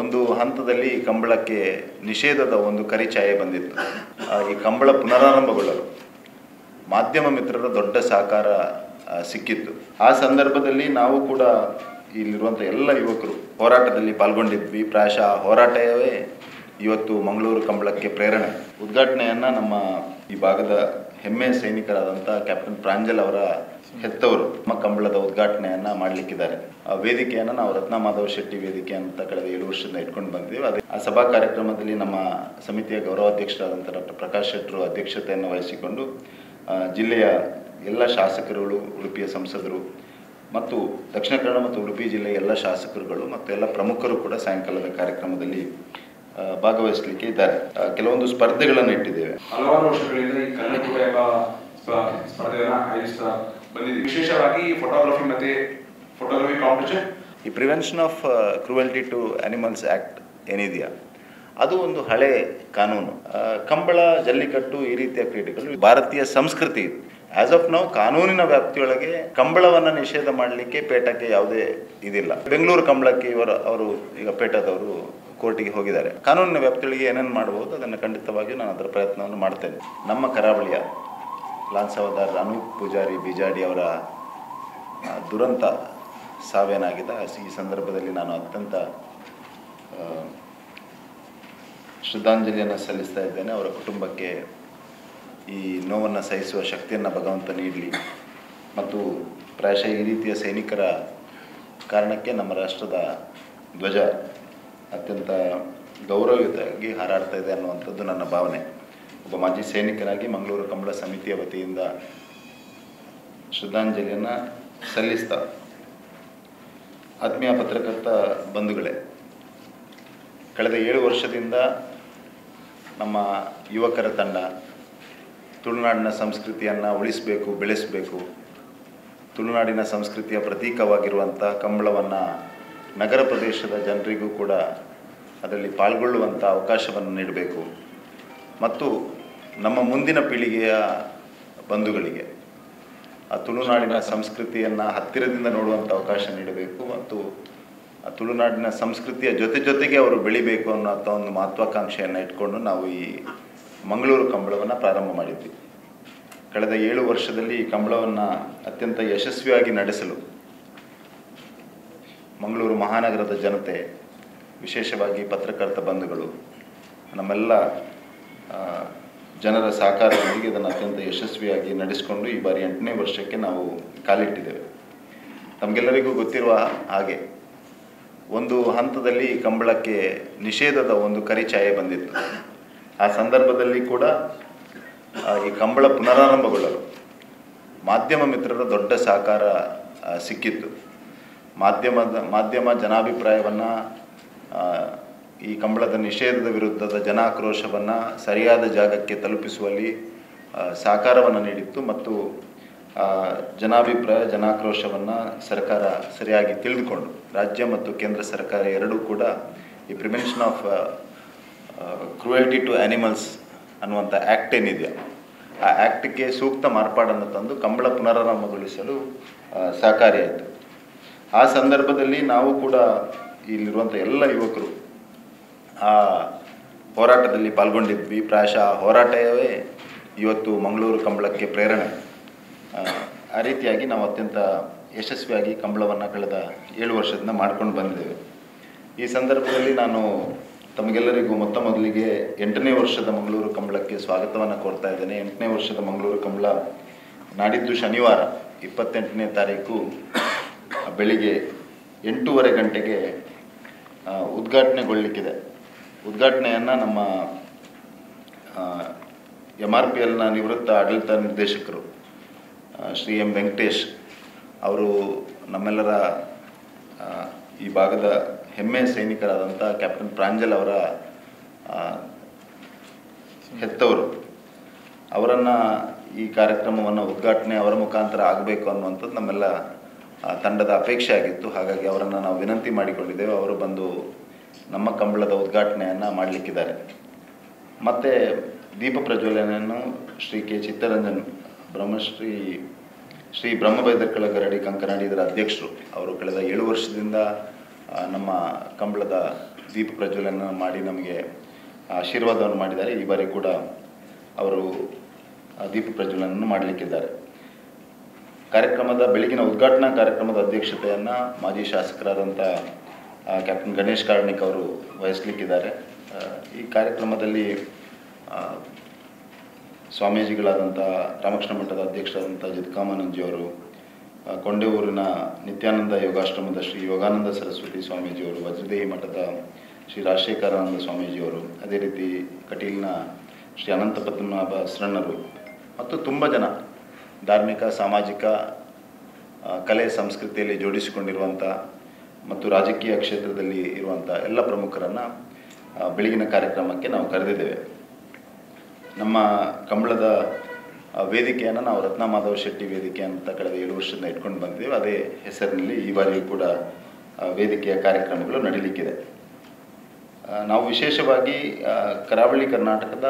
ಒಂದು ಹಂತದಲ್ಲಿ ಕಂಬಳಕ್ಕೆ ನಿಷೇಧದ ಒಂದು ಕರಿಛಾಯೆ ಬಂದಿತ್ತು. ಈ ಕಂಬಳ ಪುನರಾರಂಭಗೊಳ್ಳಲು ಮಾಧ್ಯಮ ಮಿತ್ರರ ದೊಡ್ಡ ಸಹಕಾರ ಸಿಕ್ಕಿತ್ತು. ಆ ಸಂದರ್ಭದಲ್ಲಿ ನಾವು ಕೂಡ ಇಲ್ಲಿರುವಂಥ ಎಲ್ಲ ಯುವಕರು ಹೋರಾಟದಲ್ಲಿ ಪಾಲ್ಗೊಂಡಿದ್ವಿ. ಪ್ರಾಯಶಃ ಹೋರಾಟವೇ ಇವತ್ತು ಮಂಗಳೂರು ಕಂಬಳಕ್ಕೆ ಪ್ರೇರಣೆ. ಉದ್ಘಾಟನೆಯನ್ನು ನಮ್ಮ ಈ ಭಾಗದ ಹೆಮ್ಮೆಯ ಸೈನಿಕರಾದಂಥ ಕ್ಯಾಪ್ಟನ್ ಪ್ರಾಂಜಲ್ ಅವರ ಹೆತ್ತವರು ನಮ್ಮ ಕಂಬಳದ ಉದ್ಘಾಟನೆಯನ್ನು ಮಾಡಲಿಕ್ಕಿದ್ದಾರೆ. ಆ ವೇದಿಕೆಯನ್ನು ನಾವು ರತ್ನ ಮಾಧವ ಶೆಟ್ಟಿ ವೇದಿಕೆ ಅಂತ ಕಳೆದ 7 ವರ್ಷದಿಂದ ಇಟ್ಕೊಂಡು ಬಂದಿದ್ದೀವಿ. ಅದೇ ಆ ಸಭಾ ಕಾರ್ಯಕ್ರಮದಲ್ಲಿ ನಮ್ಮ ಸಮಿತಿಯ ಗೌರವಾಧ್ಯಕ್ಷರಾದಂಥ ಡಾಕ್ಟರ್ ಪ್ರಕಾಶ್ ಶೆಟ್ಟರು ಅಧ್ಯಕ್ಷತೆಯನ್ನು ವಹಿಸಿಕೊಂಡು ಜಿಲ್ಲೆಯ ಎಲ್ಲ ಶಾಸಕರುಗಳು, ಉಡುಪಿಯ ಸಂಸದರು ಮತ್ತು ದಕ್ಷಿಣ ಕನ್ನಡ ಮತ್ತು ಉಡುಪಿ ಜಿಲ್ಲೆಯ ಎಲ್ಲ ಶಾಸಕರುಗಳು ಮತ್ತು ಎಲ್ಲ ಪ್ರಮುಖರು ಕೂಡ ಸಾಯಂಕಾಲದ ಕಾರ್ಯಕ್ರಮದಲ್ಲಿ ಭಾಗವಹಿಸಲಿಕ್ಕೆ ಇದ್ದಾರೆ. ಕೆಲವೊಂದು ಸ್ಪರ್ಧೆಗಳನ್ನು ಇಟ್ಟಿದ್ದೇವೆ. ಹಲವಾರು ವರ್ಷಗಳಿಂದ ಈ ಕನ್ನಡಕೂಟ ಎಂಬ ಸ್ಪರ್ಧೆಯನ್ನು ಆಯೋಜಿಸ್ತಾ ಬಂದಿದೆ. ವಿಶೇಷವಾಗಿ ಫೋಟೋಗ್ರಫಿ ಮತ್ತೆ ಫೋಟೋಗ್ರಫಿ ಕಾಂಪಿಟೇಷನ್. ಈ prevention of cruelty to animals act ಏನಿದೆಯಾ, ಅದು ಒಂದು ಹಳೆ ಕಾನೂನು. ಕಂಬಳ, ಜಲ್ಲಿಕಟ್ಟು ಈ ರೀತಿಯ ಕ್ರೀಡೆಗಳು ಭಾರತೀಯ ಸಂಸ್ಕೃತಿ. ಆಸ್ ಆಫ್ ನೌ ಕಾನೂನಿನ ವ್ಯಾಪ್ತಿಯೊಳಗೆ ಕಂಬಳವನ್ನು ನಿಷೇಧ ಮಾಡಲಿಕ್ಕೆ ಪೇಟಕ್ಕೆ ಯಾವುದೇ ಇದಿಲ್ಲ. ಬೆಂಗಳೂರು ಕಂಬಳಕ್ಕೆ ಅವರು ಈಗ ಪೇಟದವರು ಕೋರ್ಟಿಗೆ ಹೋಗಿದ್ದಾರೆ. ಕಾನೂನಿನ ವ್ಯಾಪ್ತಿಯೊಳಗೆ ಏನೇನು ಮಾಡಬಹುದು ಅದನ್ನು ಖಂಡಿತವಾಗಿಯೂ ನಾನು ಅದರ ಪ್ರಯತ್ನವನ್ನು ಮಾಡ್ತೇನೆ. ನಮ್ಮ ಕರಾವಳಿಯ ಲಾನ್ಸ್ ಹವಾಲ್ದಾರ್ ಅನೂಪ್ ಪೂಜಾರಿ ಬಿಜಾಡಿ ಅವರ ದುರಂತ ಸಾವೇನಾಗಿದೆ. ಈ ಸಂದರ್ಭದಲ್ಲಿ ನಾನು ಅತ್ಯಂತ ಶ್ರದ್ಧಾಂಜಲಿಯನ್ನು ಸಲ್ಲಿಸ್ತಾ ಇದ್ದೇನೆ. ಅವರ ಕುಟುಂಬಕ್ಕೆ ಈ ನೋವನ್ನು ಸಹಿಸುವ ಶಕ್ತಿಯನ್ನು ಭಗವಂತ ನೀಡಲಿ. ಮತ್ತು ಪ್ರಾಯಶಃ ಈ ರೀತಿಯ ಸೈನಿಕರ ಕಾರಣಕ್ಕೆ ನಮ್ಮ ರಾಷ್ಟ್ರದ ಧ್ವಜ ಅತ್ಯಂತ ಗೌರವಯುತವಾಗಿ ಹಾರಾಡ್ತಾ ಇದೆ ಅನ್ನುವಂಥದ್ದು ನನ್ನ ಭಾವನೆ. ಒಬ್ಬ ಮಾಜಿ ಸೈನಿಕರಾಗಿ ಮಂಗಳೂರು ಕಂಬಳ ಸಮಿತಿಯ ವತಿಯಿಂದ ಶ್ರದ್ಧಾಂಜಲಿಯನ್ನು ಸಲ್ಲಿಸ್ತಾ, ಆತ್ಮೀಯ ಪತ್ರಕರ್ತ ಬಂಧುಗಳೇ, ಕಳೆದ 7 ವರ್ಷದಿಂದ ನಮ್ಮ ಯುವಕರ ತಂಡ ತುಳುನಾಡಿನ ಸಂಸ್ಕೃತಿಯನ್ನು ಉಳಿಸಬೇಕು, ಬೆಳೆಸಬೇಕು, ತುಳುನಾಡಿನ ಸಂಸ್ಕೃತಿಯ ಪ್ರತೀಕವಾಗಿರುವಂಥ ಕಂಬಳವನ್ನು ನಗರ ಪ್ರದೇಶದ ಜನರಿಗೂ ಕೂಡ ಅದರಲ್ಲಿ ಪಾಲ್ಗೊಳ್ಳುವಂಥ ಅವಕಾಶವನ್ನು ನೀಡಬೇಕು ಮತ್ತು ನಮ್ಮ ಮುಂದಿನ ಪೀಳಿಗೆಯ ಬಂಧುಗಳಿಗೆ ಆ ತುಳುನಾಡಿನ ಸಂಸ್ಕೃತಿಯನ್ನು ಹತ್ತಿರದಿಂದ ನೋಡುವಂಥ ಅವಕಾಶ ನೀಡಬೇಕು ಮತ್ತು ಆ ತುಳುನಾಡಿನ ಸಂಸ್ಕೃತಿಯ ಜೊತೆಗೆ ಅವರು ಬೆಳಿಬೇಕು ಅನ್ನೋಂಥ ಒಂದು ಮಹತ್ವಾಕಾಂಕ್ಷೆಯನ್ನು ಇಟ್ಕೊಂಡು ನಾವು ಈ ಮಂಗಳೂರು ಕಂಬಳವನ್ನು ಪ್ರಾರಂಭ ಮಾಡಿದ್ವಿ. ಕಳೆದ 7 ವರ್ಷದಲ್ಲಿ ಈ ಕಂಬಳವನ್ನು ಅತ್ಯಂತ ಯಶಸ್ವಿಯಾಗಿ ನಡೆಸಲು ಮಂಗಳೂರು ಮಹಾನಗರದ ಜನತೆ, ವಿಶೇಷವಾಗಿ ಪತ್ರಕರ್ತ ಬಂಧುಗಳು, ನಮ್ಮೆಲ್ಲ ಜನರ ಸಹಕಾರದೊಂದಿಗೆ ಇದನ್ನು ಅತ್ಯಂತ ಯಶಸ್ವಿಯಾಗಿ ನಡೆಸಿಕೊಂಡು ಈ ಬಾರಿ 8ನೇ ವರ್ಷಕ್ಕೆ ನಾವು ಕಾಲಿಟ್ಟಿದ್ದೇವೆ. ತಮಗೆಲ್ಲರಿಗೂ ಗೊತ್ತಿರುವ ಹಾಗೆ ಒಂದು ಹಂತದಲ್ಲಿ ಕಂಬಳಕ್ಕೆ ನಿಷೇಧದ ಒಂದು ಕರಿಛಾಯೆ ಬಂದಿತ್ತು. ಆ ಸಂದರ್ಭದಲ್ಲಿ ಕೂಡ ಈ ಕಂಬಳ ಪುನರಾರಂಭಗೊಳ್ಳಲು ಮಾಧ್ಯಮ ಮಿತ್ರರ ದೊಡ್ಡ ಸಹಕಾರ ಸಿಕ್ಕಿತ್ತು. ಮಾಧ್ಯಮ ಜನಾಭಿಪ್ರಾಯವನ್ನು, ಈ ಕಂಬಳದ ನಿಷೇಧದ ವಿರುದ್ಧದ ಜನಾಕ್ರೋಶವನ್ನು ಸರಿಯಾದ ಜಾಗಕ್ಕೆ ತಲುಪಿಸುವಲ್ಲಿ ಸಹಕಾರವನ್ನು ನೀಡಿತ್ತು ಮತ್ತು ಜನಾಭಿಪ್ರಾಯ, ಜನಾಕ್ರೋಶವನ್ನು ಸರ್ಕಾರ ಸರಿಯಾಗಿ ತಿಳಿದುಕೊಂಡು ರಾಜ್ಯ ಮತ್ತು ಕೇಂದ್ರ ಸರ್ಕಾರ ಎರಡೂ ಕೂಡ ಈ prevention of cruelty to animals ಅನ್ನುವಂಥ ಆ್ಯಕ್ಟ್ ಏನಿದೆ, ಆ ಆ್ಯಕ್ಟ್ಗೆ ಸೂಕ್ತ ಮಾರ್ಪಾಡನ್ನು ತಂದು ಕಂಬಳ ಪುನರಾರಂಭಗೊಳಿಸಲು ಸಹಕಾರಿಯಾಯಿತು. ಆ ಸಂದರ್ಭದಲ್ಲಿ ನಾವು ಕೂಡ ಇಲ್ಲಿರುವಂಥ ಎಲ್ಲ ಯುವಕರು ಆ ಹೋರಾಟದಲ್ಲಿ ಪಾಲ್ಗೊಂಡಿದ್ವಿ. ಪ್ರಾಯಶಃ ಹೋರಾಟವೇ ಇವತ್ತು ಮಂಗಳೂರು ಕಂಬಳಕ್ಕೆ ಪ್ರೇರಣೆ. ಆ ರೀತಿಯಾಗಿ ನಾವು ಅತ್ಯಂತ ಯಶಸ್ವಿಯಾಗಿ ಕಂಬಳವನ್ನು ಕಳೆದ 7 ವರ್ಷದಿಂದ ಮಾಡ್ಕೊಂಡು ಬಂದಿದ್ದೇವೆ. ಈ ಸಂದರ್ಭದಲ್ಲಿ ನಾನು ತಮಗೆಲ್ಲರಿಗೂ ಮೊದಲಿಗೆ 8ನೇ ವರ್ಷದ ಮಂಗಳೂರು ಕಂಬಳಕ್ಕೆ ಸ್ವಾಗತವನ್ನು ಕೋರ್ತಾ ಇದ್ದೇನೆ. 8ನೇ ವರ್ಷದ ಮಂಗಳೂರು ಕಂಬಳ ನಾಡಿದ್ದು ಶನಿವಾರ 28ನೇ ತಾರೀಕು ಬೆಳಿಗ್ಗೆ 8:30 ಗಂಟೆಗೆ ಉದ್ಘಾಟನೆಗೊಳ್ಳಲಿಕ್ಕಿದೆ. ಉದ್ಘಾಟನೆಯನ್ನು ನಮ್ಮ MRPLನ ನಿವೃತ್ತ ಆಡಳಿತ ನಿರ್ದೇಶಕರು ಶ್ರೀ ಎಂ ವೆಂಕಟೇಶ್ ಅವರು, ನಮ್ಮೆಲ್ಲರ ಈ ಭಾಗದ ಹೆಮ್ಮೆಯ ಸೈನಿಕರಾದಂಥ ಕ್ಯಾಪ್ಟನ್ ಪ್ರಾಂಜಲ್ ಅವರ ಹೆತ್ತವರು, ಅವರನ್ನು ಈ ಕಾರ್ಯಕ್ರಮವನ್ನು ಉದ್ಘಾಟನೆ ಅವರ ಮುಖಾಂತರ ಆಗಬೇಕು ಅನ್ನುವಂಥದ್ದು ನಮ್ಮೆಲ್ಲ ತಂಡದ ಅಪೇಕ್ಷೆ ಆಗಿತ್ತು. ಹಾಗಾಗಿ ಅವರನ್ನು ನಾವು ವಿನಂತಿ ಮಾಡಿಕೊಂಡಿದ್ದೇವೆ. ಅವರು ಬಂದು ನಮ್ಮ ಕಂಬಳದ ಉದ್ಘಾಟನೆಯನ್ನು ಮಾಡಲಿಕ್ಕಿದ್ದಾರೆ. ಮತ್ತು ದೀಪ ಪ್ರಜ್ವಲನೆಯನ್ನು ಶ್ರೀ ಕೆ ಚಿತ್ತರಂಜನ್ ಶ್ರೀ ಬ್ರಹ್ಮಬೈದರ್ಕಳ ಗರಡಿ ಕಂಕನಾಡಿ ಇದರ ಅಧ್ಯಕ್ಷರು. ಅವರು ಕಳೆದ 7 ವರ್ಷದಿಂದ ನಮ್ಮ ಕಂಬಳದ ದೀಪ ಪ್ರಜ್ವಲನ ಮಾಡಿ ನಮಗೆ ಆಶೀರ್ವಾದವನ್ನು ಮಾಡಿದ್ದಾರೆ. ಈ ಬಾರಿ ಕೂಡ ಅವರು ದೀಪ ಪ್ರಜ್ವಲನವನ್ನು ಮಾಡಲಿಕ್ಕಿದ್ದಾರೆ. ಕಾರ್ಯಕ್ರಮದ ಬೆಳಗಿನ ಉದ್ಘಾಟನಾ ಕಾರ್ಯಕ್ರಮದ ಅಧ್ಯಕ್ಷತೆಯನ್ನು ಮಾಜಿ ಶಾಸಕರಾದಂಥ ಕ್ಯಾಪ್ಟನ್ ಗಣೇಶ್ ಕಾರ್ಣಿಕ್ ಅವರು ವಹಿಸಲಿಕ್ಕಿದ್ದಾರೆ. ಈ ಕಾರ್ಯಕ್ರಮದಲ್ಲಿ ಸ್ವಾಮೀಜಿಗಳಾದಂಥ ರಾಮಕೃಷ್ಣ ಮಠದ ಅಧ್ಯಕ್ಷರಾದಂಥ ಜಿತ್ಕಾಮಾನಂದಜಿಯವರು, ಕೊಂಡೆಯೂರಿನ ನಿತ್ಯಾನಂದ ಯೋಗಾಶ್ರಮದ ಶ್ರೀ ಯೋಗಾನಂದ ಸರಸ್ವತಿ ಸ್ವಾಮೀಜಿಯವರು, ವಜ್ರದೇಹಿ ಮಠದ ಶ್ರೀ ರಾಜಶೇಖರಾನಂದ ಸ್ವಾಮೀಜಿಯವರು, ಅದೇ ರೀತಿ ಕಟೀಲಿನ ಶ್ರೀ ಅನಂತ ಪದ್ಮನಾಭ ಶರಣರು ಮತ್ತು ತುಂಬ ಜನ ಧಾರ್ಮಿಕ, ಸಾಮಾಜಿಕ, ಕಲೆ ಸಂಸ್ಕೃತಿಯಲ್ಲಿ ಜೋಡಿಸಿಕೊಂಡಿರುವಂಥ ಮತ್ತು ರಾಜಕೀಯ ಕ್ಷೇತ್ರದಲ್ಲಿ ಇರುವಂಥ ಎಲ್ಲ ಪ್ರಮುಖರನ್ನು ಬೆಳಗಿನ ಕಾರ್ಯಕ್ರಮಕ್ಕೆ ನಾವು ಕರೆದಿದ್ದೇವೆ. ನಮ್ಮ ಕಂಬಳದ ವೇದಿಕೆಯನ್ನು ನಾವು ರತ್ನ ಮಾಧವ ಶೆಟ್ಟಿ ವೇದಿಕೆ ಅಂತ ಕಳೆದ 7 ವರ್ಷದಿಂದ ಇಟ್ಕೊಂಡು ಬಂದಿದ್ದೇವೆ. ಅದೇ ಹೆಸರಿನಲ್ಲಿ ಈ ಬಾರಿಯೂ ಕೂಡ ವೇದಿಕೆಯ ಕಾರ್ಯಕ್ರಮಗಳು ನಡೀಲಿಕ್ಕಿದೆ. ನಾವು ವಿಶೇಷವಾಗಿ ಕರಾವಳಿ ಕರ್ನಾಟಕದ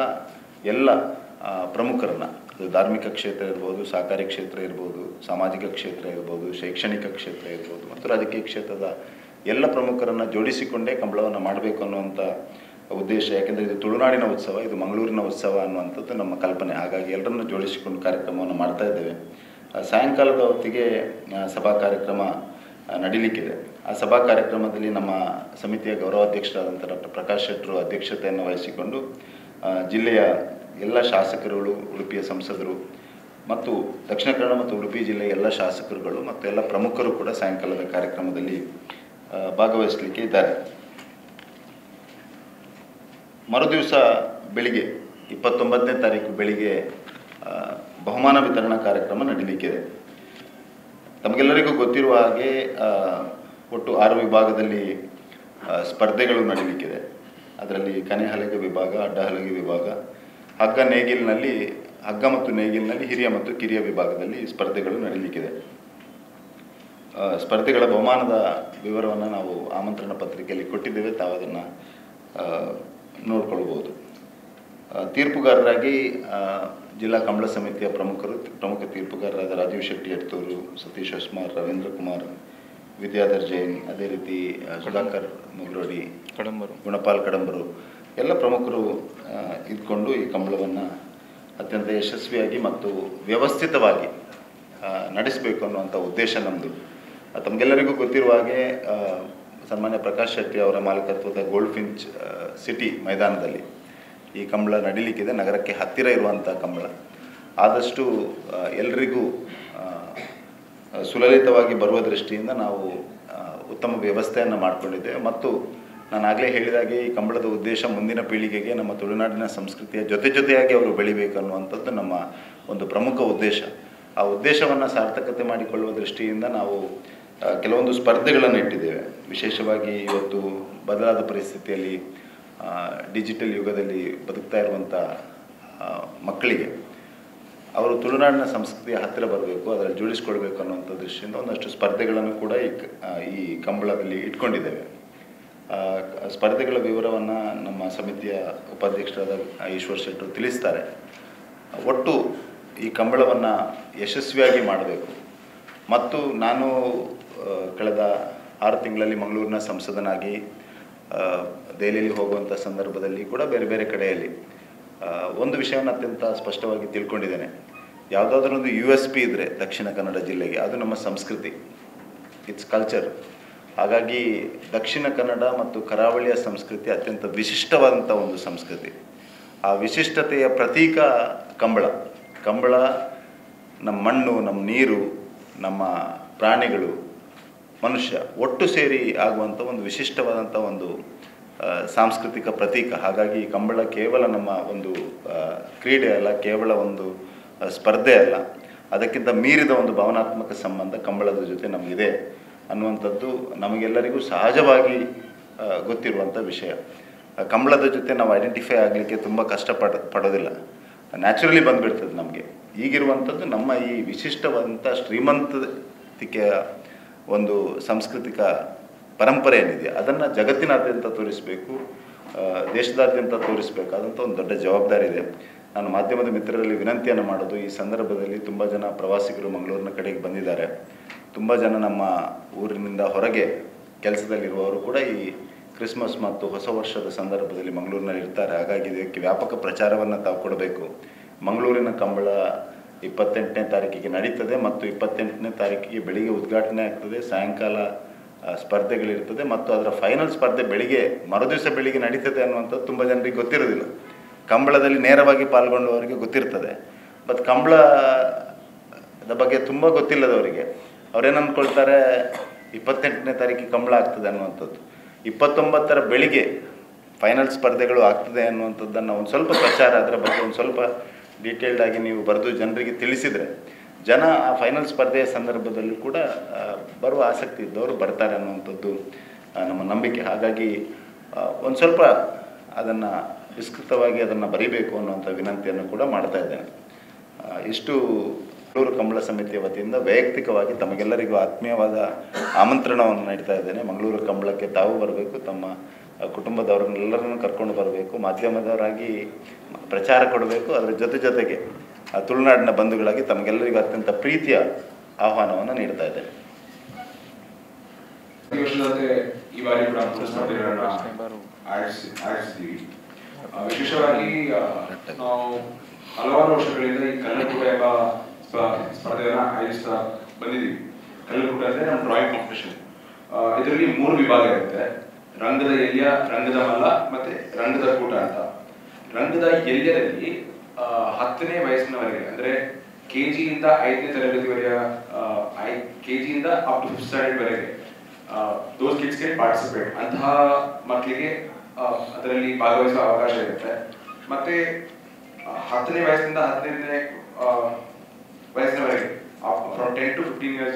ಎಲ್ಲ ಪ್ರಮುಖರನ್ನು, ಅದು ಧಾರ್ಮಿಕ ಕ್ಷೇತ್ರ ಇರ್ಬೋದು, ಸಹಕಾರಿ ಕ್ಷೇತ್ರ ಇರ್ಬೋದು, ಸಾಮಾಜಿಕ ಕ್ಷೇತ್ರ ಇರ್ಬೋದು, ಶೈಕ್ಷಣಿಕ ಕ್ಷೇತ್ರ ಇರ್ಬೋದು ಮತ್ತು ರಾಜಕೀಯ ಕ್ಷೇತ್ರದ ಎಲ್ಲ ಪ್ರಮುಖರನ್ನು ಜೋಡಿಸಿಕೊಂಡೇ ಕಂಬಳವನ್ನು ಮಾಡಬೇಕು ಅನ್ನುವಂಥ ಉದ್ದೇಶ. ಯಾಕೆಂದರೆ ಇದು ತುಳುನಾಡಿನ ಉತ್ಸವ, ಇದು ಮಂಗಳೂರಿನ ಉತ್ಸವ ಅನ್ನುವಂಥದ್ದು ನಮ್ಮ ಕಲ್ಪನೆ. ಹಾಗಾಗಿ ಎಲ್ಲರನ್ನು ಜೋಡಿಸಿಕೊಂಡು ಕಾರ್ಯಕ್ರಮವನ್ನು ಮಾಡ್ತಾ ಇದ್ದೇವೆ. ಸಾಯಂಕಾಲದ ಹೊತ್ತಿಗೆ ಸಭಾ ಕಾರ್ಯಕ್ರಮ ನಡೀಲಿಕ್ಕಿದೆ. ಆ ಸಭಾ ಕಾರ್ಯಕ್ರಮದಲ್ಲಿ ನಮ್ಮ ಸಮಿತಿಯ ಗೌರವಾಧ್ಯಕ್ಷರಾದಂಥ ಡಾಕ್ಟರ್ ಪ್ರಕಾಶ್ ಶೆಟ್ಟರು ಅಧ್ಯಕ್ಷತೆಯನ್ನು ವಹಿಸಿಕೊಂಡು ಜಿಲ್ಲೆಯ ಎಲ್ಲ ಶಾಸಕರುಗಳು, ಉಡುಪಿಯ ಸಂಸದರು ಮತ್ತು ದಕ್ಷಿಣ ಕನ್ನಡ ಮತ್ತು ಉಡುಪಿ ಜಿಲ್ಲೆಯ ಎಲ್ಲ ಶಾಸಕರುಗಳು ಮತ್ತು ಎಲ್ಲ ಪ್ರಮುಖರು ಕೂಡ ಸಾಯಂಕಾಲದ ಕಾರ್ಯಕ್ರಮದಲ್ಲಿ ಭಾಗವಹಿಸಲಿಕ್ಕೆ ಇದ್ದಾರೆ. ಮರುದಿವಸ ಬೆಳಿಗ್ಗೆ 29ನೇ ತಾರೀಕು ಬೆಳಿಗ್ಗೆ ಬಹುಮಾನ ವಿತರಣಾ ಕಾರ್ಯಕ್ರಮ ನಡೀಲಿಕ್ಕಿದೆ. ತಮಗೆಲ್ಲರಿಗೂ ಗೊತ್ತಿರುವ ಹಾಗೆ ಒಟ್ಟು 6 ವಿಭಾಗದಲ್ಲಿ ಸ್ಪರ್ಧೆಗಳು ನಡೀಲಿಕ್ಕಿದೆ. ಅದರಲ್ಲಿ ಕನೆ ಹಲಗೆ ವಿಭಾಗ, ಅಡ್ಡ ಹಲಗೆ ವಿಭಾಗ, ಹಗ್ಗ ಮತ್ತು ನೇಗಿಲಿನಲ್ಲಿ ಹಿರಿಯ ಮತ್ತು ಕಿರಿಯ ವಿಭಾಗದಲ್ಲಿ ಸ್ಪರ್ಧೆಗಳು ನಡೀಲಿಕ್ಕಿದೆ. ಸ್ಪರ್ಧೆಗಳ ಬಹುಮಾನದ ವಿವರವನ್ನು ನಾವು ಆಮಂತ್ರಣ ಪತ್ರಿಕೆಯಲ್ಲಿ ಕೊಟ್ಟಿದ್ದೇವೆ, ತಾವು ಅದನ್ನು ನೋಡ್ಕೊಳ್ಬೋದು. ತೀರ್ಪುಗಾರರಾಗಿ ಜಿಲ್ಲಾ ಕಂಬಳ ಸಮಿತಿಯ ಪ್ರಮುಖ ತೀರ್ಪುಗಾರರಾದ ರಾಜೀವ್ ಶೆಟ್ಟಿ ಎಡ್ತೂರು, ಸತೀಶ್ ಹೊಸ್ಮಾರ್, ರವೀಂದ್ರ ಕುಮಾರ್, ವಿದ್ಯಾಧರ್ ಜೈನ್, ಅದೇ ರೀತಿ ಸುಧಾಕರ್ ಮುಗ್ರೋಡಿ, ಗುಣಪಾಲ್ ಕಡಂಬರು ಎಲ್ಲ ಪ್ರಮುಖರು ಇದ್ಕೊಂಡು ಈ ಕಂಬಳವನ್ನು ಅತ್ಯಂತ ಯಶಸ್ವಿಯಾಗಿ ಮತ್ತು ವ್ಯವಸ್ಥಿತವಾಗಿ ನಡೆಸಬೇಕು ಅನ್ನುವಂಥ ಉದ್ದೇಶ ನಮ್ಮದು. ತಮಗೆಲ್ಲರಿಗೂ ಗೊತ್ತಿರುವ ಹಾಗೆ ಸನ್ಮಾನ್ಯ ಪ್ರಕಾಶ್ ಶೆಟ್ಟಿ ಅವರ ಮಾಲೀಕತ್ವದ ಗೋಲ್ಡ್ ಫಿಂಚ್ ಸಿಟಿ ಮೈದಾನದಲ್ಲಿ ಈ ಕಂಬಳ ನಡೀಲಿಕ್ಕಿದೆ. ನಗರಕ್ಕೆ ಹತ್ತಿರ ಇರುವಂಥ ಕಂಬಳ. ಆದಷ್ಟು ಎಲ್ರಿಗೂ ಸುಲಲಿತವಾಗಿ ಬರುವ ದೃಷ್ಟಿಯಿಂದ ನಾವು ಉತ್ತಮ ವ್ಯವಸ್ಥೆಯನ್ನು ಮಾಡಿಕೊಂಡಿದ್ದೇವೆ. ಮತ್ತು ನಾನು ಆಗಲೇ ಹೇಳಿದಾಗೆ ಈ ಕಂಬಳದ ಉದ್ದೇಶ ಮುಂದಿನ ಪೀಳಿಗೆಗೆ ನಮ್ಮ ತುಳುನಾಡಿನ ಸಂಸ್ಕೃತಿಯ ಜೊತೆಯಾಗಿ ಅವರು ಬೆಳಿಬೇಕು ಅನ್ನುವಂಥದ್ದು ನಮ್ಮ ಒಂದು ಪ್ರಮುಖ ಉದ್ದೇಶ. ಆ ಉದ್ದೇಶವನ್ನು ಸಾರ್ಥಕತೆ ಮಾಡಿಕೊಳ್ಳುವ ದೃಷ್ಟಿಯಿಂದ ನಾವು ಕೆಲವೊಂದು ಸ್ಪರ್ಧೆಗಳನ್ನು ಇಟ್ಟಿದ್ದೇವೆ. ವಿಶೇಷವಾಗಿ ಇವತ್ತು ಬದಲಾದ ಪರಿಸ್ಥಿತಿಯಲ್ಲಿ ಡಿಜಿಟಲ್ ಯುಗದಲ್ಲಿ ಬದುಕ್ತಾ ಇರುವಂಥ ಮಕ್ಕಳಿಗೆ ಅವರು ತುಳುನಾಡಿನ ಸಂಸ್ಕೃತಿಯ ಹತ್ತಿರ ಬರಬೇಕು, ಅದರಲ್ಲಿ ಜೋಡಿಸ್ಕೊಳ್ಬೇಕು ಅನ್ನುವಂಥ ದೃಷ್ಟಿಯಿಂದ ಒಂದಷ್ಟು ಸ್ಪರ್ಧೆಗಳನ್ನು ಕೂಡ ಈ ಕಂಬಳದಲ್ಲಿ ಇಟ್ಕೊಂಡಿದ್ದೇವೆ. ಸ್ಪರ್ಧೆಗಳ ವಿವರವನ್ನು ನಮ್ಮ ಸಮಿತಿಯ ಉಪಾಧ್ಯಕ್ಷರಾದ ಈಶ್ವರ್ ಶೆಟ್ಟರು ತಿಳಿಸ್ತಾರೆ. ಒಟ್ಟು ಈ ಕಂಬಳವನ್ನು ಯಶಸ್ವಿಯಾಗಿ ಮಾಡಬೇಕು. ಮತ್ತು ನಾನು ಕಳೆದ 6 ತಿಂಗಳಲ್ಲಿ ಮಂಗಳೂರಿನ ಸಂಸದನಾಗಿ ದೆಹಲಿಯಲ್ಲಿ ಹೋಗುವಂಥ ಸಂದರ್ಭದಲ್ಲಿ ಕೂಡ ಬೇರೆ ಬೇರೆ ಕಡೆಯಲ್ಲಿ ಒಂದು ವಿಷಯವನ್ನು ಅತ್ಯಂತ ಸ್ಪಷ್ಟವಾಗಿ ತಿಳ್ಕೊಂಡಿದ್ದೇನೆ. ಯಾವುದಾದ್ರೂ ಒಂದು USP ಇದ್ದರೆ ದಕ್ಷಿಣ ಕನ್ನಡ ಜಿಲ್ಲೆಗೆ ಅದು ನಮ್ಮ ಸಂಸ್ಕೃತಿ, ಇಟ್ಸ್ ಕಲ್ಚರ್. ಹಾಗಾಗಿ ದಕ್ಷಿಣ ಕನ್ನಡ ಮತ್ತು ಕರಾವಳಿಯ ಸಂಸ್ಕೃತಿ ಅತ್ಯಂತ ವಿಶಿಷ್ಟವಾದಂಥ ಒಂದು ಸಂಸ್ಕೃತಿ. ಆ ವಿಶಿಷ್ಟತೆಯ ಪ್ರತೀಕ ಕಂಬಳ ನಮ್ಮ ಮಣ್ಣು, ನಮ್ಮ ನೀರು, ನಮ್ಮ ಪ್ರಾಣಿಗಳು, ಮನುಷ್ಯ ಒಟ್ಟು ಸೇರಿ ಆಗುವಂಥ ಒಂದು ವಿಶಿಷ್ಟವಾದಂಥ ಒಂದು ಸಾಂಸ್ಕೃತಿಕ ಪ್ರತೀಕ. ಹಾಗಾಗಿ ಕಂಬಳ ಕೇವಲ ನಮ್ಮ ಒಂದು ಕ್ರೀಡೆ ಅಲ್ಲ, ಕೇವಲ ಒಂದು ಸ್ಪರ್ಧೆ ಅಲ್ಲ, ಅದಕ್ಕಿಂತ ಮೀರಿದ ಒಂದು ಭಾವನಾತ್ಮಕ ಸಂಬಂಧ ಕಂಬಳದ ಜೊತೆ ನಮಗಿದೆ ಅನ್ನುವಂಥದ್ದು ನಮಗೆಲ್ಲರಿಗೂ ಸಹಜವಾಗಿ ಗೊತ್ತಿರುವಂಥ ವಿಷಯ. ಕಂಬಳದ ಜೊತೆ ನಾವು ಐಡೆಂಟಿಫೈ ಆಗಲಿಕ್ಕೆ ತುಂಬ ಕಷ್ಟಪಡೋದಿಲ್ಲ, ನ್ಯಾಚುರಲಿ ಬಂದುಬಿಡ್ತದೆ ನಮಗೆ. ಈಗಿರುವಂಥದ್ದು ನಮ್ಮ ಈ ವಿಶಿಷ್ಟವಾದಂಥ ಶ್ರೀಮಂತಿಕೆಯ ಒಂದು ಸಾಂಸ್ಕೃತಿಕ ಪರಂಪರೆ ಏನಿದೆ ಅದನ್ನು ಜಗತ್ತಿನಾದ್ಯಂತ ತೋರಿಸಬೇಕು, ದೇಶದಾದ್ಯಂತ ತೋರಿಸಬೇಕಾದಂಥ ಒಂದು ದೊಡ್ಡ ಜವಾಬ್ದಾರಿ ಇದೆ. ನಾನು ಮಾಧ್ಯಮದ ಮಿತ್ರರಲ್ಲಿ ವಿನಂತಿಯನ್ನು ಮಾಡೋದು, ಈ ಸಂದರ್ಭದಲ್ಲಿ ತುಂಬ ಜನ ಪ್ರವಾಸಿಗರು ಮಂಗಳೂರಿನ ಕಡೆಗೆ ಬಂದಿದ್ದಾರೆ. ತುಂಬ ಜನ ನಮ್ಮ ಊರಿನಿಂದ ಹೊರಗೆ ಕೆಲಸದಲ್ಲಿರುವವರು ಕೂಡ ಈ ಕ್ರಿಸ್ಮಸ್ ಮತ್ತು ಹೊಸ ವರ್ಷದ ಸಂದರ್ಭದಲ್ಲಿ ಮಂಗಳೂರಿನಲ್ಲಿ ಇರ್ತಾರೆ. ಹಾಗಾಗಿ ಇದಕ್ಕೆ ವ್ಯಾಪಕ ಪ್ರಚಾರವನ್ನು ತಾವು ಕೊಡಬೇಕು. ಮಂಗಳೂರಿನ ಕಂಬಳ 28ನೇ ತಾರೀಕಿಗೆ ನಡೀತದೆ ಮತ್ತು 28ನೇ ತಾರೀಕಿಗೆ ಬೆಳಿಗ್ಗೆ ಉದ್ಘಾಟನೆ ಆಗ್ತದೆ. ಸಾಯಂಕಾಲ ಸ್ಪರ್ಧೆಗಳಿರ್ತದೆ ಮತ್ತು ಅದರ ಫೈನಲ್ ಸ್ಪರ್ಧೆ ಮರುದಿವಸ ಬೆಳಿಗ್ಗೆ ನಡೀತದೆ ಅನ್ನುವಂಥದ್ದು ತುಂಬ ಜನರಿಗೆ ಗೊತ್ತಿರೋದಿಲ್ಲ. ಕಂಬಳದಲ್ಲಿ ನೇರವಾಗಿ ಪಾಲ್ಗೊಂಡವರಿಗೆ ಗೊತ್ತಿರ್ತದೆ, ಬಟ್ ಕಂಬಳದ ಬಗ್ಗೆ ತುಂಬ ಗೊತ್ತಿಲ್ಲದವರಿಗೆ ಅವರೇನು ಅಂದ್ಕೊಳ್ತಾರೆ, 28ನೇ ತಾರೀಕಿಗೆ ಕಂಬಳ ಆಗ್ತದೆ ಅನ್ನುವಂಥದ್ದು. 29ರ ಬೆಳಿಗ್ಗೆ ಫೈನಲ್ ಸ್ಪರ್ಧೆಗಳು ಆಗ್ತದೆ ಅನ್ನುವಂಥದ್ದನ್ನು ಒಂದು ಸ್ವಲ್ಪ ಪ್ರಚಾರ, ಅದರ ಬಗ್ಗೆ ಒಂದು ಸ್ವಲ್ಪ ಡೀಟೇಲ್ಡಾಗಿ ನೀವು ಬರೆದು ಜನರಿಗೆ ತಿಳಿಸಿದರೆ ಜನ ಆ ಫೈನಲ್ ಸ್ಪರ್ಧೆಯ ಸಂದರ್ಭದಲ್ಲಿ ಕೂಡ ಬರುವ ಆಸಕ್ತಿ ಇದ್ದವರು ಬರ್ತಾರೆ ಅನ್ನುವಂಥದ್ದು ನಮ್ಮ ನಂಬಿಕೆ. ಹಾಗಾಗಿ ಒಂದು ಸ್ವಲ್ಪ ಅದನ್ನು ವಿಸ್ತೃತವಾಗಿ ಅದನ್ನು ಬರೀಬೇಕು ಅನ್ನುವಂಥ ವಿನಂತಿಯನ್ನು ಕೂಡ ಮಾಡ್ತಾ ಇದ್ದೇನೆ. ಇಷ್ಟು ಮಂಗಳೂರು ಕಂಬಳ ಸಮಿತಿಯ ವತಿಯಿಂದ ವೈಯಕ್ತಿಕವಾಗಿ ತಮಗೆಲ್ಲರಿಗೂ ಆತ್ಮೀಯವಾದ ಆಮಂತ್ರಣವನ್ನು ನೀಡ್ತಾ ಇದ್ದೇನೆ. ಮಂಗಳೂರು ಕಂಬಳಕ್ಕೆ ತಾವು ಬರಬೇಕು, ತಮ್ಮ ಕುಟುಂಬದವರನ್ನೆಲ್ಲರನ್ನು ಕರ್ಕೊಂಡು ಬರಬೇಕು, ಮಾಧ್ಯಮದವರಾಗಿ ಪ್ರಚಾರ ಕೊಡಬೇಕು. ಅದರ ಜೊತೆಗೆ ತುಳುನಾಡಿನ ಬಂಧುಗಳಾಗಿ ತಮಗೆಲ್ಲರಿಗೂ ಅತ್ಯಂತ ಪ್ರೀತಿಯ ಆಹ್ವಾನವನ್ನು ನೀಡ್ತಾ ಇದ್ದೇನೆ. ಈ ಬಾರಿ ಕೂಡ ಆಡಿಸ್ತೀವಿ. ವಿಶೇಷವಾಗಿ ನಾವು ಹಲವಾರು ವರ್ಷಗಳಿಂದ ಈ ಕಲ್ಲಕೂಟ ಎಂಬ ಸ್ಪರ್ಧೆಯನ್ನು ಆಯೋಜಿಸ್ತಾ ಬಂದಿದ್ದೀವಿ. ಕಲ್ಲಕೂಟ ಅಂದರೆ ನಮ್ಮ ಡ್ರಾಯಿಂಗ್ ಕಾಂಪಿಟೇಷನ್. ಇದರಲ್ಲಿ 3 ವಿಭಾಗ ಇರುತ್ತೆ: ರಂಗದ ಎಲ್ಯ, ರಂಗದ ಮಲ್ಲ ಮತ್ತೆ ರಂಗದ ಕೂಟ ಅಂತ. ರಂಗದ ಎಲ್ಯದಲ್ಲಿ 10ನೇ ವಯಸ್ಸಿನವರೆಗೆ, ಅಂದ್ರೆ ಕೆಜಿಯಿಂದ 5ನೇ ತರಗತಿವರೆಗೆ, ಕೆಜಿಯಿಂದ ಅಪ್ ಟು 5th ಸ್ಟ್ಯಾಂಡರ್ಡ್ ವರೆಗೆ ದೋಸ್ ಕಿಡ್ಸ್ ಕ್ಯಾನ್ ಪಾರ್ಟಿಸಿಪೇಟ್. ಅಂತಹ ಮಕ್ಕಳಿಗೆ ಅದರಲ್ಲಿ ಭಾಗವಹಿಸುವ ಅವಕಾಶ ಇರುತ್ತೆ. ಮತ್ತೆ 10ನೇ ವಯಸ್ಸಿನಿಂದ 15ನೇ ವಯಸ್ಸಿನವರೆಗೆ, from 10 to 15 years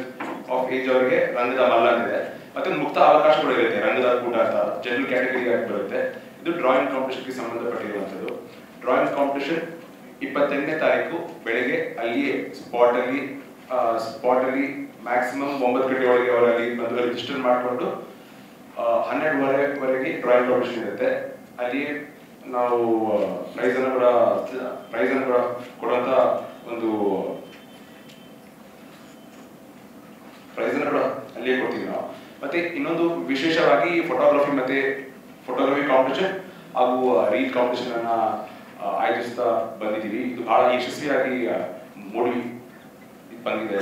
of age ಅವರಿಗೆ ರಂಗದ ಮಲ್ಲ ಇದೆ. ಮತ್ತೆ ಮುಕ್ತ ಅವಕಾಶಗಳು ಇರುತ್ತೆ. ರಂಗದ ಕೂಟ ಅಂತ ಜನರಲ್ ಕ್ಯಾಟಗರಿ ಆಗಿ ಬರುತ್ತೆ. ಇದು ಡ್ರಾಯಿಂಗ್ ಕಾಂಪಿಟೇಷನ್ಗೆ ಸಂಬಂಧಪಟ್ಟಿರುವಂಥದ್ದು. ಡ್ರಾಯಿಂಗ್ ಕಾಂಪಿಟೇಷನ್ 28ನೇ ತಾರೀಕು ಬೆಳಗ್ಗೆ ಅಲ್ಲಿಯೇ ಸ್ಪಾಟ್ ಅಲ್ಲಿ ಮ್ಯಾಕ್ಸಿಮಮ್ 9 ಗಂಟೆ ಒಳಗೆ ಅವರಲ್ಲಿ ಬಂದು ರಿಜಿಸ್ಟರ್ ಮಾಡಿಕೊಂಡು 12:30ವರೆಗೆ ಡ್ರಾಯಿಂಗ್ ಕಾಂಪಿಟೇಷನ್ ಇರುತ್ತೆ. ಅಲ್ಲಿಯೇ ನಾವು ಪ್ರೈಸ್ ಅನ್ನು ಕೂಡ ಕೊಡುವಂತ ಒಂದು ಅಲ್ಲಿಯೇ ಕೊಡ್ತೀವಿ ನಾವು. ಮತ್ತೆ ಇನ್ನೊಂದು ವಿಶೇಷವಾಗಿ ಫೋಟೋಗ್ರಫಿ ಕಾಂಪಿಟೇಷನ್ ಹಾಗೂ ರೀಲ್ ಕಾಂಪಿಟೇಷನ್ ಅನ್ನ ಆಯೋಜಿಸ್ತಾ ಬಂದಿದ್ದೀವಿ. ಇದು ಬಹಳ ಯಶಸ್ವಿಯಾಗಿ ಮೂಡಿ ಬಂದಿದೆ.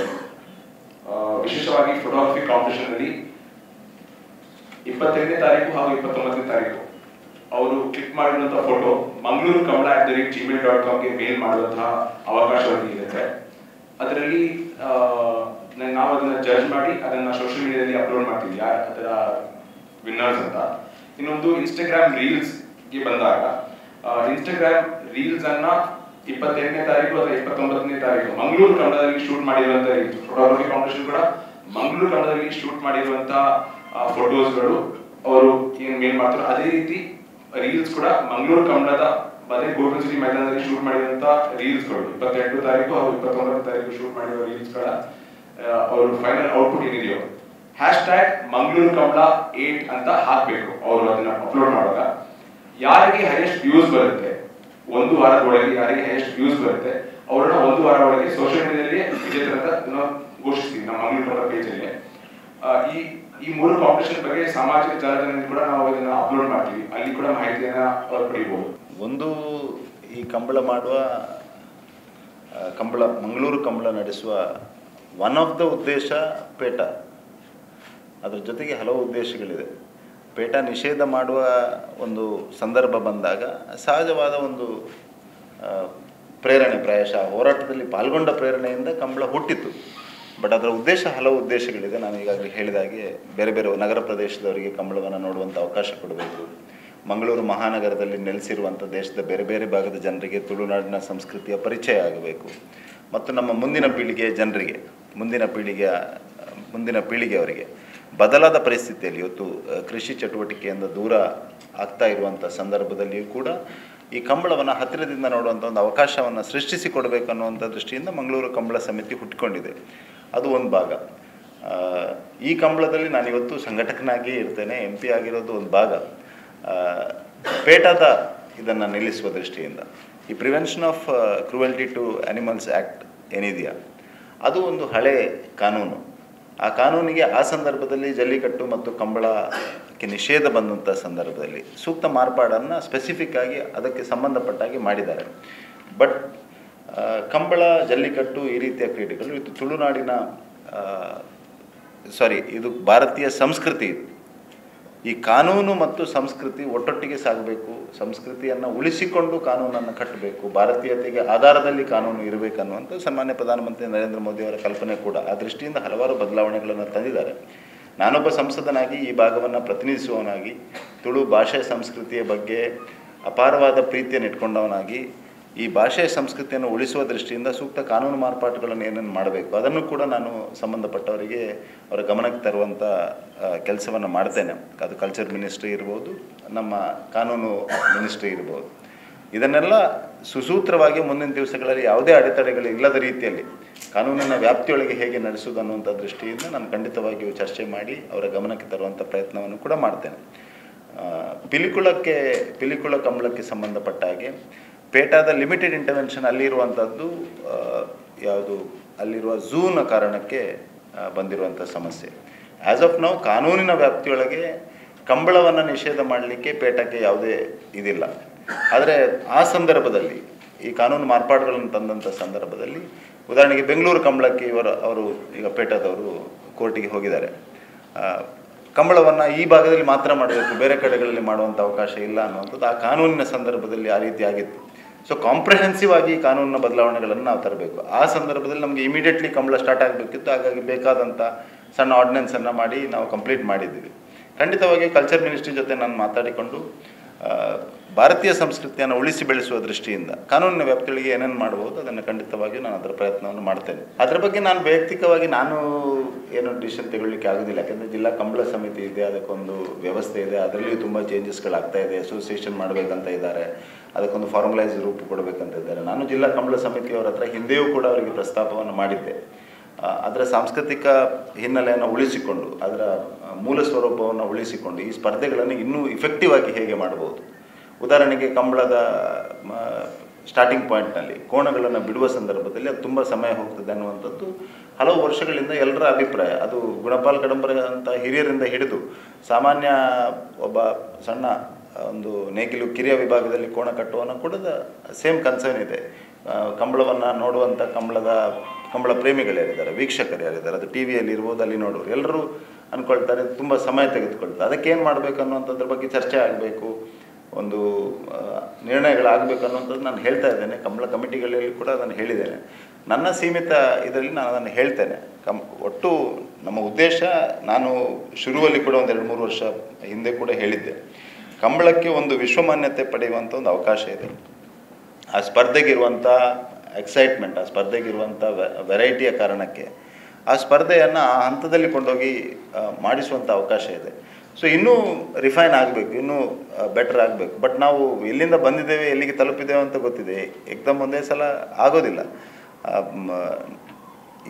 ವಿಶೇಷವಾಗಿ ಫೋಟೋಗ್ರಫಿ ಕಾಂಪಿಟೇಷನ್ ಅಲ್ಲಿ 28ನೇ ತಾರೀಕು ಹಾಗೂ 29ನೇ ತಾರೀಕು ಅವರು ಕ್ಲಿಕ್ ಮಾಡಿರುವಂತಹ ಫೋಟೋ ಮಂಗಳೂರು ಕಂಬಳ@gmail.com ಗೆ ಮೇಲ್ ಮಾಡುವಂತಹ ಅವಕಾಶ ಇರುತ್ತೆ. ಅದರಲ್ಲಿ ನಾವು ಅದನ್ನ ಜಡ್ಜ್ ಮಾಡಿ ಅದನ್ನ ಸೋಷಿಯಲ್ ಮೀಡಿಯಾದಲ್ಲಿ ಅಪ್ಲೋಡ್ ಮಾಡ್ತೀವಿ, ಯಾರು ಅದರ ವಿನ್ನರ್ಸ್ ಅಂತ. ಇನ್ನೊಂದು ಇನ್ಸ್ಟಾಗ್ರಾಮ್ ರೀಲ್ಸ್ ಗೆ ಬಂದಾಗ, ಇನ್ಸ್ಟಾಗ್ರಾಮ್ ರೀಲ್ಸ್ ಅನ್ನ 28ನೇ ತಾರೀಕು ಅಥವಾ 29ನೇ ತಾರೀಕು ಮಂಗಳೂರು ಕಂಬಳದಲ್ಲಿ ಶೂಟ್ ಮಾಡಿರುವಂತ ಫೋಟೋಗ್ರಫಿ ಕಾಂಪಿಟೇಷನ್ ಕೂಡ ಮಂಗಳೂರು ಕಂಬಳದಲ್ಲಿ ಶೂಟ್ ಮಾಡಿರುವಂತ ಫೋಟೋಸ್ಗಳು ಅವರು ಏನ್ ಮೇಲ್ ಮಾಡ್ತಾರೆ. ಅದೇ ರೀತಿ ರೀಲ್ಸ್ ಕೂಡ ಮಂಗಳೂರು ಕಂಬಳದ ಮತ್ತೆ ಗೋಲ್ಡನ್ ಸಿಟಿ ಮೈದಾನದಲ್ಲಿ ಶೂಟ್ ಮಾಡಿರುವಂತ ರೀಲ್ಸ್ಗಳು 28 ತಾರೀಕು ಹಾಗೂ 29ನೇ ತಾರೀಕು ಶೂಟ್ ಮಾಡಿರುವ ರೀಲ್ಸ್ಗಳ ಅವರು ಫೈನಲ್ ಔಟ್ಪುಟ್ ಏನಿದೆಯೋ #ಮಂಗಳೂರು ಕಂಬಳ 8 ಅಂತ ಹಾಕ್ಬೇಕು. ಅವರು ಅದನ್ನ ಅಪ್ಲೋಡ್ ಮಾಡುವಾಗ ಯಾರಿಗೆ ಹೈಯೆಸ್ಟ್ ವ್ಯೂಸ್ ಬರುತ್ತೆ, ಒಂದು ವಾರದೊಳಗೆ ಯಾರಿಗೆ ಹೈಯೆಸ್ಟ್ ವ್ಯೂಸ್ ಬರುತ್ತೆ ಅವರನ್ನ ಒಂದು ವಾರ ಒಳಗೆ ಸೋಷಿಯಲ್ ಮೀಡಿಯಾದಲ್ಲಿ ವಿಜೇತರ ಅಂತ ನಾವು ಘೋಷಿಸ್ತೀವಿ ನಮ್ಮ ಮಂಗಳೂರು ಕಂಬಳ ಪೇಜ್ ಅಲ್ಲಿ. ಈ 3 ಕಾಂಪಿಟೇಷನ್ ಬಗ್ಗೆ ಸಾಮಾಜಿಕ ಜಾಲತಾಣದಲ್ಲಿ ಕೂಡ ನಾವು ಇದನ್ನ ಅಪ್ಲೋಡ್ ಮಾಡ್ತೀವಿ. ಅಲ್ಲಿ ಕೂಡ ಮಾಹಿತಿಯನ್ನ ಪಡೆಯಬಹುದು. ಒಂದು, ಈ ಮಂಗಳೂರು ಕಂಬಳ ನಡೆಸುವ ಒನ್ ಆಫ್ ದ ಉದ್ದೇಶ ಪೇಟ. ಅದರ ಜೊತೆಗೆ ಹಲವು ಉದ್ದೇಶಗಳಿದೆ. ಪೇಟ ನಿಷೇಧ ಮಾಡುವ ಒಂದು ಸಂದರ್ಭ ಬಂದಾಗ ಸಹಜವಾದ ಒಂದು ಪ್ರೇರಣೆ, ಪ್ರಾಯಶಃ ಹೋರಾಟದಲ್ಲಿ ಪಾಲ್ಗೊಂಡ ಪ್ರೇರಣೆಯಿಂದ ಕಂಬಳ ಹುಟ್ಟಿತು. ಬಟ್ ಅದರ ಹಲವು ಉದ್ದೇಶಗಳಿದೆ. ನಾನು ಈಗಾಗಲೇ ಹೇಳಿದ ಹಾಗೆ ಬೇರೆ ನಗರ ಪ್ರದೇಶದವರಿಗೆ ಕಂಬಳವನ್ನು ನೋಡುವಂಥ ಅವಕಾಶ ಕೊಡಬೇಕು. ಮಂಗಳೂರು ಮಹಾನಗರದಲ್ಲಿ ನೆಲೆಸಿರುವಂಥ ದೇಶದ ಬೇರೆ ಭಾಗದ ಜನರಿಗೆ ತುಳುನಾಡಿನ ಸಂಸ್ಕೃತಿಯ ಪರಿಚಯ ಆಗಬೇಕು. ಮತ್ತು ನಮ್ಮ ಮುಂದಿನ ಪೀಳಿಗೆಯವರಿಗೆ ಬದಲಾದ ಪರಿಸ್ಥಿತಿಯಲ್ಲಿ ಇವತ್ತು ಕೃಷಿ ಚಟುವಟಿಕೆಯಿಂದ ದೂರ ಆಗ್ತಾ ಇರುವಂಥ ಸಂದರ್ಭದಲ್ಲಿಯೂ ಕೂಡ ಈ ಕಂಬಳವನ್ನು ಹತ್ತಿರದಿಂದ ನೋಡುವಂಥ ಒಂದು ಅವಕಾಶವನ್ನು ಸೃಷ್ಟಿಸಿಕೊಡಬೇಕು ಅನ್ನುವಂಥ ದೃಷ್ಟಿಯಿಂದ ಮಂಗಳೂರು ಕಂಬಳ ಸಮಿತಿ ಹುಟ್ಟಿಕೊಂಡಿದೆ. ಅದು ಒಂದು ಭಾಗ. ಈ ಕಂಬಳದಲ್ಲಿ ನಾನಿವತ್ತು ಸಂಘಟಕನಾಗಿ ಇರ್ತೇನೆ. MP ಆಗಿರೋದು ಒಂದು ಭಾಗ. ಪೇಟದ ಇದನ್ನು ನಿಲ್ಲಿಸುವ ದೃಷ್ಟಿಯಿಂದ ಈ prevention of cruelty to animals act ಏನಿದೆಯಾ, ಅದು ಒಂದು ಹಳೆ ಕಾನೂನು. ಆ ಕಾನೂನಿಗೆ ಆ ಸಂದರ್ಭದಲ್ಲಿ ಜಲ್ಲಿಕಟ್ಟು ಮತ್ತು ನಿಷೇಧ ಬಂದಂಥ ಸಂದರ್ಭದಲ್ಲಿ ಸೂಕ್ತ ಮಾರ್ಪಾಡನ್ನು ಸ್ಪೆಸಿಫಿಕ್ ಆಗಿ ಅದಕ್ಕೆ ಸಂಬಂಧಪಟ್ಟಾಗಿ ಮಾಡಿದ್ದಾರೆ. ಬಟ್ ಕಂಬಳ, ಜಲ್ಲಿಕಟ್ಟು ಈ ರೀತಿಯ ಕ್ರೀಡೆಗಳು ಇದು ತುಳುನಾಡಿನ ಇದು ಭಾರತೀಯ ಸಂಸ್ಕೃತಿ. ಈ ಕಾನೂನು ಮತ್ತು ಸಂಸ್ಕೃತಿ ಒಟ್ಟೊಟ್ಟಿಗೆ ಸಾಗಬೇಕು. ಸಂಸ್ಕೃತಿಯನ್ನು ಉಳಿಸಿಕೊಂಡು ಕಾನೂನನ್ನು ಕಟ್ಟಬೇಕು. ಭಾರತೀಯತೆಗೆ ಆಧಾರದಲ್ಲಿ ಕಾನೂನು ಇರಬೇಕನ್ನುವಂಥ ಸನ್ಮಾನ್ಯ ಪ್ರಧಾನಮಂತ್ರಿ ನರೇಂದ್ರ ಮೋದಿಯವರ ಕಲ್ಪನೆ ಕೂಡ. ಆ ದೃಷ್ಟಿಯಿಂದ ಹಲವಾರು ಬದಲಾವಣೆಗಳನ್ನು ತಂದಿದ್ದಾರೆ. ನಾನೊಬ್ಬ ಸಂಸದನಾಗಿ ಈ ಭಾಗವನ್ನು ಪ್ರತಿನಿಧಿಸುವವನಾಗಿ, ತುಳು ಭಾಷೆ ಸಂಸ್ಕೃತಿಯ ಬಗ್ಗೆ ಅಪಾರವಾದ ಪ್ರೀತಿಯನ್ನು ಇಟ್ಕೊಂಡವನಾಗಿ, ಈ ಭಾಷೆಯ ಸಂಸ್ಕೃತಿಯನ್ನು ಉಳಿಸುವ ದೃಷ್ಟಿಯಿಂದ ಸೂಕ್ತ ಕಾನೂನು ಮಾರ್ಪಾಟುಗಳನ್ನು ಏನೇನು ಮಾಡಬೇಕು ಅದನ್ನು ಕೂಡ ನಾನು ಸಂಬಂಧಪಟ್ಟವರಿಗೆ ಅವರ ಗಮನಕ್ಕೆ ತರುವಂಥ ಕೆಲಸವನ್ನು ಮಾಡ್ತೇನೆ. ಅದು ಕಲ್ಚರ್ ಮಿನಿಸ್ಟ್ರಿ ಇರ್ಬೋದು, ನಮ್ಮ ಕಾನೂನು ಮಿನಿಸ್ಟ್ರಿ ಇರ್ಬೋದು. ಇದನ್ನೆಲ್ಲ ಸುಸೂತ್ರವಾಗಿ ಮುಂದಿನ ದಿವಸಗಳಲ್ಲಿ ಯಾವುದೇ ಅಡೆತಡೆಗಳು ಇಲ್ಲದ ರೀತಿಯಲ್ಲಿ ಕಾನೂನಿನ ವ್ಯಾಪ್ತಿಯೊಳಗೆ ಹೇಗೆ ನಡೆಸುವುದು ಅನ್ನುವಂಥ ದೃಷ್ಟಿಯಿಂದ ನಾನು ಖಂಡಿತವಾಗಿಯೂ ಚರ್ಚೆ ಮಾಡಿ ಅವರ ಗಮನಕ್ಕೆ ತರುವಂಥ ಪ್ರಯತ್ನವನ್ನು ಕೂಡ ಮಾಡ್ತೇನೆ. ಪಿಲಿಕುಳ ಕಂಬಳಕ್ಕೆ ಸಂಬಂಧಪಟ್ಟ ಹಾಗೆ ಪೇಟಾದ ಲಿಮಿಟೆಡ್ ಇಂಟರ್ವೆನ್ಷನ್ ಅಲ್ಲಿರುವಂಥದ್ದು ಅಲ್ಲಿರುವ ಝೂನ ಕಾರಣಕ್ಕೆ ಬಂದಿರುವಂಥ ಸಮಸ್ಯೆ. ಆ್ಯಸ್ ಆಫ್ ನೌ ಕಾನೂನಿನ ವ್ಯಾಪ್ತಿಯೊಳಗೆ ಕಂಬಳವನ್ನು ನಿಷೇಧ ಮಾಡಲಿಕ್ಕೆ ಪೇಟಕ್ಕೆ ಯಾವುದೇ ಇದಿಲ್ಲ. ಆದರೆ ಆ ಸಂದರ್ಭದಲ್ಲಿ ಈ ಕಾನೂನು ಮಾರ್ಪಾಡುಗಳನ್ನು ತಂದಂಥ ಸಂದರ್ಭದಲ್ಲಿ ಉದಾಹರಣೆಗೆ ಬೆಂಗಳೂರು ಕಂಬಳಕ್ಕೆ ಅವರು ಈಗ ಪೇಟದವರು ಕೋರ್ಟಿಗೆ ಹೋಗಿದ್ದಾರೆ. ಕಂಬಳವನ್ನು ಈ ಭಾಗದಲ್ಲಿ ಮಾತ್ರ ಮಾಡಬೇಕು, ಬೇರೆ ಕಡೆಗಳಲ್ಲಿ ಮಾಡುವಂಥ ಅವಕಾಶ ಇಲ್ಲ ಅನ್ನುವಂಥದ್ದು ಆ ಕಾನೂನಿನ ಸಂದರ್ಭದಲ್ಲಿ ಆ ರೀತಿ ಆಗಿತ್ತು. ಸೊ ಕಾಂಪ್ರಿಹೆನ್ಸಿವ್ ಆಗಿ ಕಾನೂನಿನ ಬದಲಾವಣೆಗಳನ್ನು ನಾವು ತರಬೇಕು. ಆ ಸಂದರ್ಭದಲ್ಲಿ ನಮಗೆ ಇಮಿಡಿಯೇಟ್ಲಿ ಕಂಬಳ ಸ್ಟಾರ್ಟ್ ಆಗಬೇಕಿತ್ತು. ಹಾಗಾಗಿ ಬೇಕಾದಂಥ ಸಣ್ಣ ಆರ್ಡಿನೆನ್ಸನ್ನು ಮಾಡಿ ನಾವು ಕಂಪ್ಲೀಟ್ ಮಾಡಿದ್ದೀವಿ. ಖಂಡಿತವಾಗಿ ಕಲ್ಚರ್ ಮಿನಿಸ್ಟ್ರಿ ಜೊತೆ ನಾನು ಮಾತಾಡಿಕೊಂಡು ಭಾರತೀಯ ಸಂಸ್ಕೃತಿಯನ್ನು ಉಳಿಸಿ ಬೆಳೆಸುವ ದೃಷ್ಟಿಯಿಂದ ಕಾನೂನಿನ ವ್ಯಾಪ್ತಿಗಳಿಗೆ ಏನೇನು ಮಾಡ್ಬೋದು ಅದನ್ನು ಖಂಡಿತವಾಗಿ ನಾನು ಅದರ ಪ್ರಯತ್ನವನ್ನು ಮಾಡ್ತೇನೆ. ಅದರ ಬಗ್ಗೆ ನಾನು ವೈಯಕ್ತಿಕವಾಗಿ ಏನು ಡಿಸಿಷನ್ ತಗೊಳ್ಳಿಕ್ಕೆ ಆಗೋದಿಲ್ಲ. ಯಾಕೆಂದರೆ ಜಿಲ್ಲಾ ಕಂಬಳ ಸಮಿತಿ ಇದೆ, ಅದಕ್ಕೊಂದು ವ್ಯವಸ್ಥೆ ಇದೆ, ಅದರಲ್ಲಿಯೂ ತುಂಬ ಚೇಂಜಸ್ಗಳಾಗ್ತಾ ಇದೆ. ಅಸೋಸಿಯೇಷನ್ ಮಾಡಬೇಕಂತ ಇದ್ದಾರೆ, ಅದಕ್ಕೊಂದು ಫಾರ್ಮಲೈಸ್ ರೂಪ ಕೊಡಬೇಕಂತ ಇದ್ದಾರೆ. ನಾನು ಜಿಲ್ಲಾ ಕಂಬಳ ಸಮಿತಿಯವರ ಹತ್ರ ಹಿಂದೆಯೂ ಕೂಡ ಅವರಿಗೆ ಪ್ರಸ್ತಾಪವನ್ನು ಮಾಡಿದ್ದೆ. ಅದರ ಸಾಂಸ್ಕೃತಿಕ ಹಿನ್ನೆಲೆಯನ್ನು ಉಳಿಸಿಕೊಂಡು, ಅದರ ಮೂಲ ಸ್ವರೂಪವನ್ನು ಉಳಿಸಿಕೊಂಡು ಈ ಸ್ಪರ್ಧೆಗಳನ್ನು ಇನ್ನೂ ಇಫೆಕ್ಟಿವ್ ಆಗಿ ಹೇಗೆ ಮಾಡ್ಬೋದು. ಉದಾಹರಣೆಗೆ ಕಂಬಳದ ಸ್ಟಾರ್ಟಿಂಗ್ ಪಾಯಿಂಟ್ನಲ್ಲಿ ಕೋಣಗಳನ್ನು ಬಿಡುವ ಸಂದರ್ಭದಲ್ಲಿ ಅದು ತುಂಬ ಸಮಯ ಹೋಗ್ತದೆ ಅನ್ನುವಂಥದ್ದು ಹಲವು ವರ್ಷಗಳಿಂದ ಎಲ್ಲರ ಅಭಿಪ್ರಾಯ. ಅದು ಗುಣಪಾಲ್ ಕಡಂಬರ ಅಂತ ಹಿರಿಯರಿಂದ ಹಿಡಿದು ಸಾಮಾನ್ಯ ಒಬ್ಬ ಸಣ್ಣ ಒಂದು ನೇಗಿಲು ಕಿರಿಯ ವಿಭಾಗದಲ್ಲಿ ಕೋಣ ಕಟ್ಟುವನ ಕೂಡ ಸೇಮ್ ಕನ್ಸರ್ನ್ ಇದೆ. ಕಂಬಳವನ್ನು ನೋಡುವಂಥ ಕಂಬಳ ಪ್ರೇಮಿಗಳು ಯಾರಿದ್ದಾರೆ, ವೀಕ್ಷಕರು ಯಾರಿದ್ದಾರೆ, ಅದು ಟಿ ವಿಯಲ್ಲಿ ಇರ್ಬೋದು, ಅಲ್ಲಿ ನೋಡೋರು ಎಲ್ಲರೂ ಅಂದ್ಕೊಳ್ತಾರೆ ತುಂಬ ಸಮಯ ತೆಗೆದುಕೊಳ್ತಾರೆ. ಅದಕ್ಕೇನು ಮಾಡಬೇಕು ಅನ್ನುವಂಥದ್ರ ಬಗ್ಗೆ ಚರ್ಚೆ ಆಗಬೇಕು, ಒಂದು ನಿರ್ಣಯಗಳಾಗಬೇಕು ಅನ್ನುವಂಥದ್ದು ನಾನು ಹೇಳ್ತಾ ಇದ್ದೇನೆ. ಕಂಬಳ ಕಮಿಟಿಗಳಲ್ಲಿ ಕೂಡ ಅದನ್ನು ಹೇಳಿದ್ದೇನೆ. ನನ್ನ ಸೀಮಿತ ಇದರಲ್ಲಿ ನಾನು ಅದನ್ನು ಹೇಳ್ತೇನೆ. ಒಟ್ಟು ನಮ್ಮ ಉದ್ದೇಶ, ನಾನು ಶುರುವಲ್ಲಿ ಕೂಡ ಒಂದು 2-3 ವರ್ಷ ಹಿಂದೆ ಕೂಡ ಹೇಳಿದ್ದೆ, ಕಂಬಳಕ್ಕೆ ಒಂದು ವಿಶ್ವಮಾನ್ಯತೆ ಪಡೆಯುವಂಥ ಒಂದು ಅವಕಾಶ ಇದೆ. ಆ ಸ್ಪರ್ಧೆಗಿರುವಂಥ ಎಕ್ಸೈಟ್ಮೆಂಟ್, ಆ ಸ್ಪರ್ಧೆಗಿರುವಂಥ ವೆರೈಟಿಯ ಕಾರಣಕ್ಕೆ ಆ ಸ್ಪರ್ಧೆಯನ್ನು ಆ ಹಂತದಲ್ಲಿ ಕೊಂಡೋಗಿ ಮಾಡಿಸುವಂಥ ಅವಕಾಶ ಇದೆ. ಸೊ ಇನ್ನೂ ರಿಫೈನ್ ಆಗಬೇಕು, ಇನ್ನೂ ಬೆಟರ್ ಆಗಬೇಕು. ಬಟ್ ನಾವು ಎಲ್ಲಿಂದ ಬಂದಿದ್ದೇವೆ, ಎಲ್ಲಿಗೆ ತಲುಪಿದ್ದೇವೆ ಅಂತ ಗೊತ್ತಿದೆ. ಏಕದಮ್ ಒಂದೇ ಸಲ ಆಗೋದಿಲ್ಲ.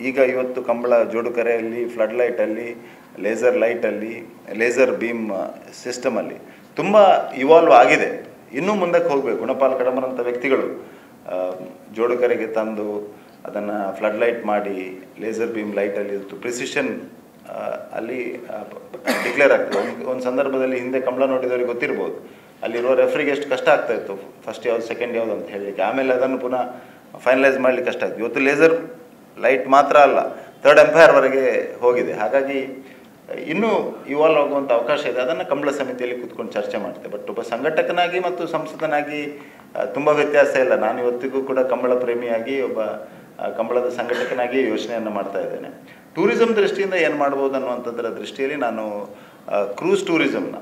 ಈಗ ಇವತ್ತು ಕಂಬಳ ಜೋಡುಕರೆಯಲ್ಲಿ, ಫ್ಲಡ್ ಲೈಟಲ್ಲಿ, ಲೇಸರ್ ಲೈಟಲ್ಲಿ, ಲೇಸರ್ ಬೀಮ್ ಸಿಸ್ಟಮಲ್ಲಿ ತುಂಬ ಇವಾಲ್ವ್ ಆಗಿದೆ. ಇನ್ನೂ ಮುಂದಕ್ಕೆ ಹೋಗಬೇಕು. ಗುಣಪಾಲ್ ಕಡಂಬರಂಥ ವ್ಯಕ್ತಿಗಳು ಜೋಡುಕರೆಗೆ ತಂದು ಅದನ್ನು ಫ್ಲಡ್ ಲೈಟ್ ಮಾಡಿ ಲೇಸರ್ ಬೀಮ್ ಲೈಟಲ್ಲಿ ಪ್ರಿಸಿಷನ್ ಅಲ್ಲಿ ಡಿಕ್ಲೇರ್ ಆಗ್ತದೆ. ಒಂದು ಸಂದರ್ಭದಲ್ಲಿ ಹಿಂದೆ ಕಂಬಳ ನೋಡಿದವರಿಗೆ ಗೊತ್ತಿರ್ಬೋದು, ಅಲ್ಲಿರುವ ರೆಫ್ರಿಗೆ ಎಷ್ಟು ಕಷ್ಟ ಆಗ್ತಾಯಿತ್ತು, ಫಸ್ಟ್ ಯಾವ್ದು ಸೆಕೆಂಡ್ ಯಾವುದು ಅಂತ ಹೇಳಲಿಕ್ಕೆ. ಆಮೇಲೆ ಅದನ್ನು ಪುನಃ ಫೈನಲೈಸ್ ಮಾಡಲಿಕ್ಕೆ ಕಷ್ಟ ಆಯಿತು. ಇವತ್ತು ಲೇಸರ್ ಲೈಟ್ ಮಾತ್ರ ಅಲ್ಲ, ಥರ್ಡ್ ಎಂಪೈರ್ವರೆಗೆ ಹೋಗಿದೆ. ಹಾಗಾಗಿ ಇನ್ನೂ ಇವಾಲ್ವ್ ಆಗುವಂಥ ಅವಕಾಶ ಇದೆ. ಅದನ್ನು ಕಂಬಳ ಸಮಿತಿಯಲ್ಲಿ ಕೂತ್ಕೊಂಡು ಚರ್ಚೆ ಮಾಡ್ತೇವೆ. ಬಟ್ ಒಬ್ಬ ಸಂಘಟಕನಾಗಿ ಮತ್ತು ಸಂಸದನಾಗಿ ತುಂಬ ವ್ಯತ್ಯಾಸ ಇಲ್ಲ. ನಾನು ಇವತ್ತಿಗೂ ಕೂಡ ಕಂಬಳ ಪ್ರೇಮಿಯಾಗಿ, ಒಬ್ಬ ಕಂಬಳದ ಸಂಘಟಕನಾಗಿ ಯೋಚನೆಯನ್ನು ಮಾಡ್ತಾ ಇದ್ದೇನೆ. ಟೂರಿಸಂ ದೃಷ್ಟಿಯಿಂದ ಏನು ಮಾಡ್ಬೋದು ಅನ್ನುವಂಥದ್ರ ದೃಷ್ಟಿಯಲ್ಲಿ ನಾನು ಕ್ರೂಸ್ ಟೂರಿಸಮ್ನ,